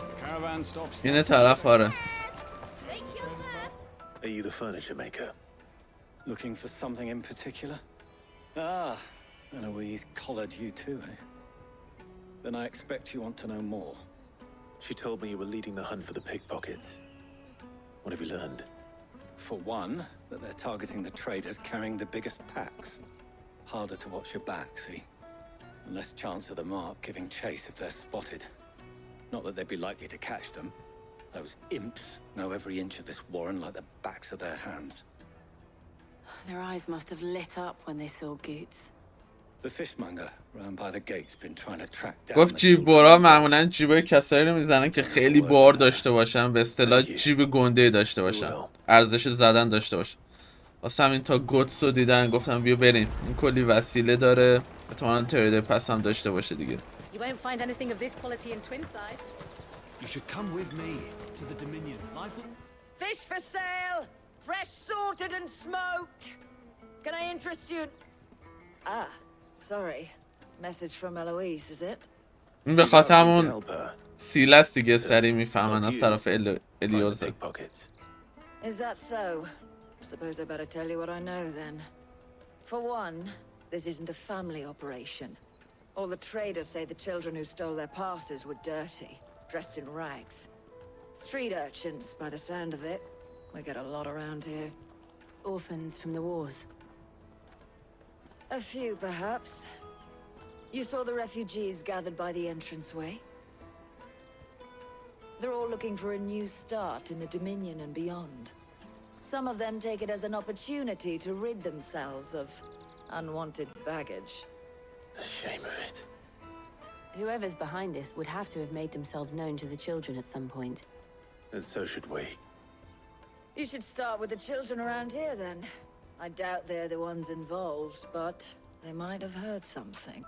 The caravan stops. اینه طرف آره. Are you the furniture maker? Looking for something in particular? Ah, Eloise collared you too, eh? Then I expect you want to know more. She told me you were leading the hunt for the pickpockets. What have you learned? For one, that they're targeting the traders carrying the biggest packs. Harder to watch your back, see? And less chance of the mark giving chase if they're spotted. Not that they'd be likely to catch them. Those imps know every inch of this warren like the backs of their hands. Their eyes must have lit up when they saw Goots. The fishmonger round by the gate's been trying to track down. گفت جیب برا معمولا جیبای کسایی رو میزنن که خیلی بار داشته باشن، به اصطلاح جیب گنده داشته باشن، ارزش زدن داشته باشن. واسه همین تا گوتس رو دیدن گفتم بیا بریم، این کلی وسیله داره، احتمالاً تریدر پس هم داشته باشه دیگه. You won't find anything of this quality in Twinside. You should come with me to the Dominion. Fish for sale! Fresh sorted and smoked! Can I interest you? Ah, sorry. Message from Eloise, is it? این به خاطر همون سیل است دیگه، سریع میفهمن از طرف الیوزه. Is that so? Suppose I better tell you what I know then. For one, this isn't a family operation. All the traders say the children who stole their passes were dirty, dressed in rags. Street urchins, by the sound of it. We get a lot around here. Orphans from the wars. A few, perhaps. You saw the refugees gathered by the entranceway? They're all looking for a new start in the Dominion and beyond. Some of them take it as an opportunity to rid themselves of unwanted baggage. The shame of it. Whoever's behind this would have to have made themselves known to the children at some point. And so should we. You should start with the children around here, then. I doubt they're the ones involved, but they might have heard something.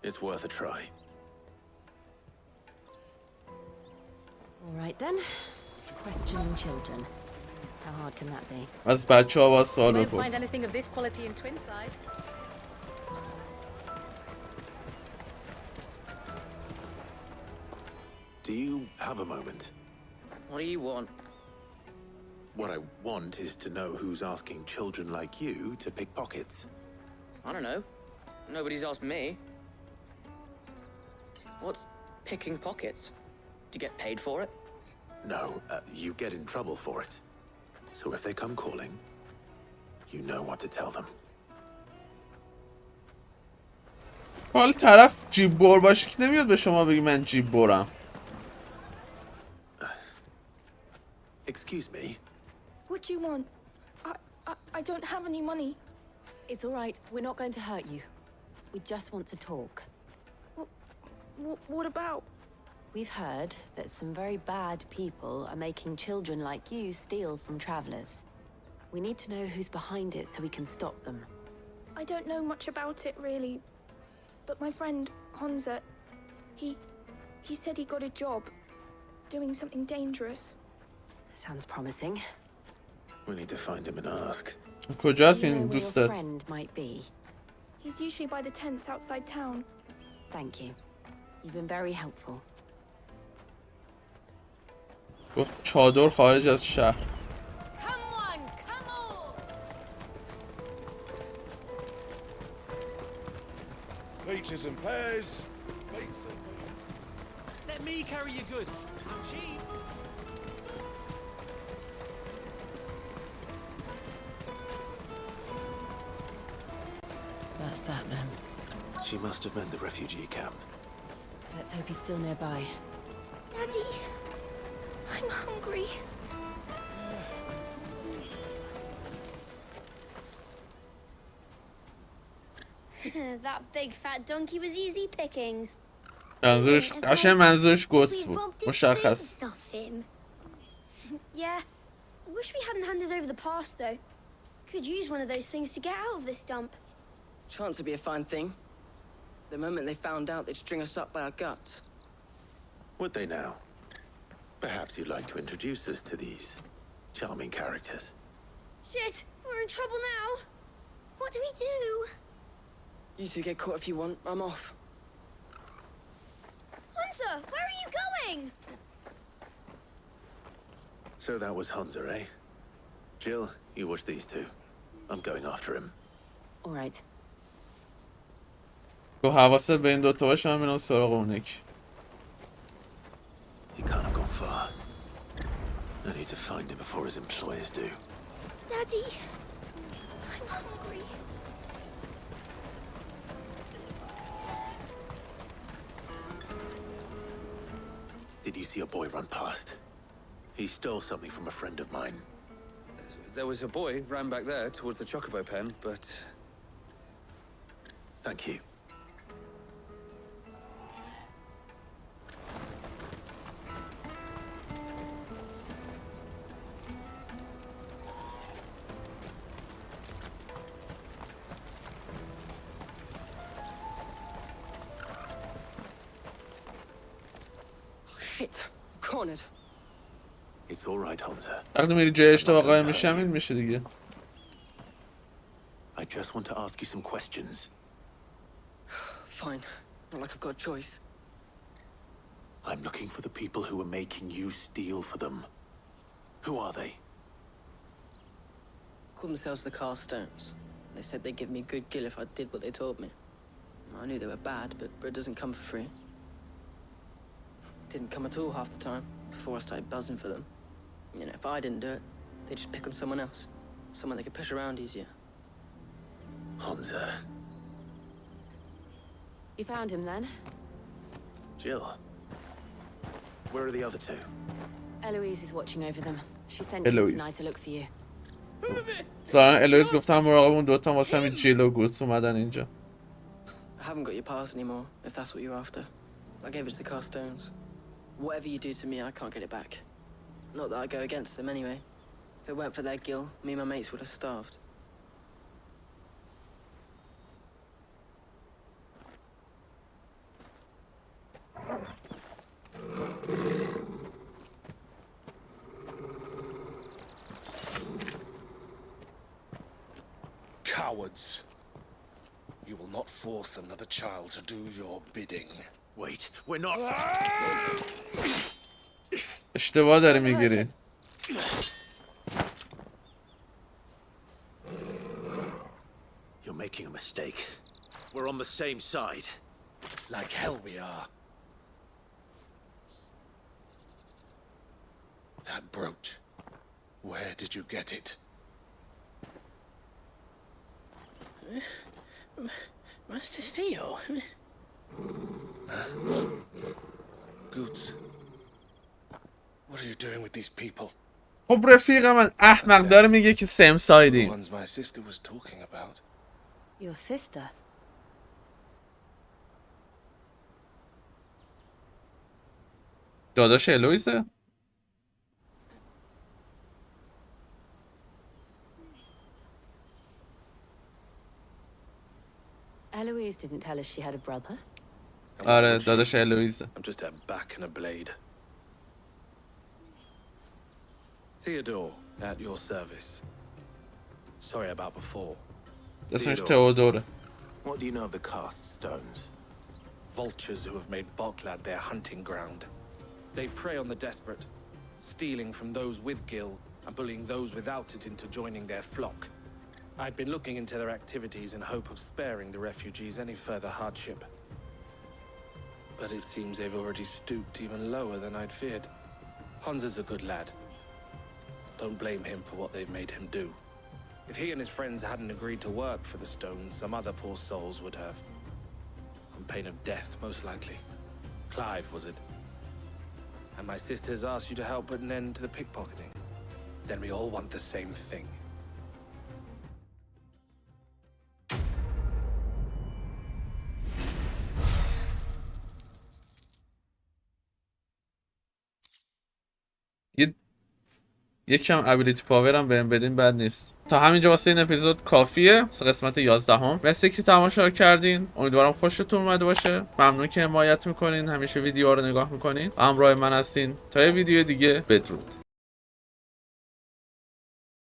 It's worth a try. All right then. Questioning children. How hard can that be? از بچه‌ها با سوال You won't بپرس. find anything of this quality in Twinside. Do you have a moment? What do you want? What I want is to know who's asking children like you to pick pockets. I don't know. Nobody's asked me. What's picking pockets? Do you get paid for it? No, you get in trouble for it. So if they come calling, you know what to tell them. حال طرف جیب بر باشه که نمیاد به شما بگی من جیب برم. Excuse me? What do you want? I don't have any money. It's all right. We're not going to hurt you. We just want to talk. What about? We've heard that some very bad people are making children like you steal from travelers. We need to know who's behind it so we can stop them. I don't know much about it, really. But my friend, Honza, he said he got a job doing something dangerous. Sounds promising. We need to find him and ask. کجاست Do you know این where your دوستت؟ friend might be? He's usually by the tents outside town. Thank you. You've been very helpful. گفت چادر خارج از شهر. Peaches and pears. Let me carry your goods. I'm cheap. That's that then. She must have meant the refugee camp. Let's hope he's still nearby. Daddy, I'm hungry. That big fat donkey was easy pickings. منظورش قشنگ منظورش گوتس بود. مشخص. Yeah. Wish we hadn't handed over the pass though. Could use one of those things to get out of this dump. Chance would be a fine thing. The moment they found out, they'd string us up by our guts. Would they now? Perhaps you'd like to introduce us to these charming characters. Shit, we're in trouble now. What do we do? You two get caught if you want. I'm off. Hunter, where are you going? So that was Hunter, eh? Jill, you watch these two. I'm going after him. All right. تو حواست به این دوتا باشه من میرم سراغ اون یکی. He can't have gone far. I need to find him before his employers do. Daddy, I'm hungry. Did you see a boy run past? He stole something from a friend of mine. There was a boy ran back there towards the chocobo pen, but... Thank you. Shit. Cornered. It's all right, Hunter. وقتی میری جای اشتباه قایم میشی همین میشه دیگه. I just want to ask you some questions. Fine. Not like I've got a choice. I'm looking for the people who are making you steal for them. Who are they? Called themselves the Carstones. They said they'd give me good gill if I did what they told me. I knew they were bad, but bread doesn't come for free. Didn't come at all half the time, before I started buzzing for them. You know, if I didn't do it, they'd just pick on someone else. Someone they could push around easier. Hunter. You found him then? Jill. Where are the other two? Eloise is watching over them. She sent kids tonight to look for you. ظاهرا الویز گفتم مراقب اون دوتا واسه همین جیل و گوتس اومدن اینجا. I haven't got your pass anymore, if that's what you're after. I gave it to the Carstones. Whatever you do to me, I can't get it back. Not that I go against them anyway. If it weren't for their gill, me and my mates would have starved. Cowards. You will not force another child to do your bidding. Wait, we're not... اشتباه داری میگیری. You're making a mistake. We're on the same side. Like hell we are. That brooch. Where did you get it? Master Theo. Goods. What are you doing with these people? خب رفیق من احمق داره میگه که سیم سایدیم. Ones my sister was talking about. Your sister? داداش الویزه؟ Eloise didn't tell us she had a brother. آره داداش الویزه. I'm just a back and a blade. Theodore, at your service. Sorry about before. اسمش تئودوره. What do you know of the cast stones? Vultures who have made Balklad their hunting ground. They prey on the desperate, stealing from those with gil and bullying those without it into joining their flock. I'd been looking into their activities in hope of sparing the refugees any further hardship. But it seems they've already stooped even lower than I'd feared. Hansa's a good lad. Don't blame him for what they've made him do. If he and his friends hadn't agreed to work for the stones, some other poor souls would have. On pain of death, most likely. Clive, was it? And my sisters asked you to help put an end to the pickpocketing. Then we all want the same thing. یک کم ابیلیتی پاور هم بهم بدین بد نیست. تا همینجا واسه این اپیزود کافیه. قسمت 11. مرسی که تماشا کردین. امیدوارم خوشتون اومده باشه. ممنون که حمایت میکنین، همیشه ویدیوها رو نگاه میکنین. همراه من هستین تا یه ویدیو دیگه. بدرود.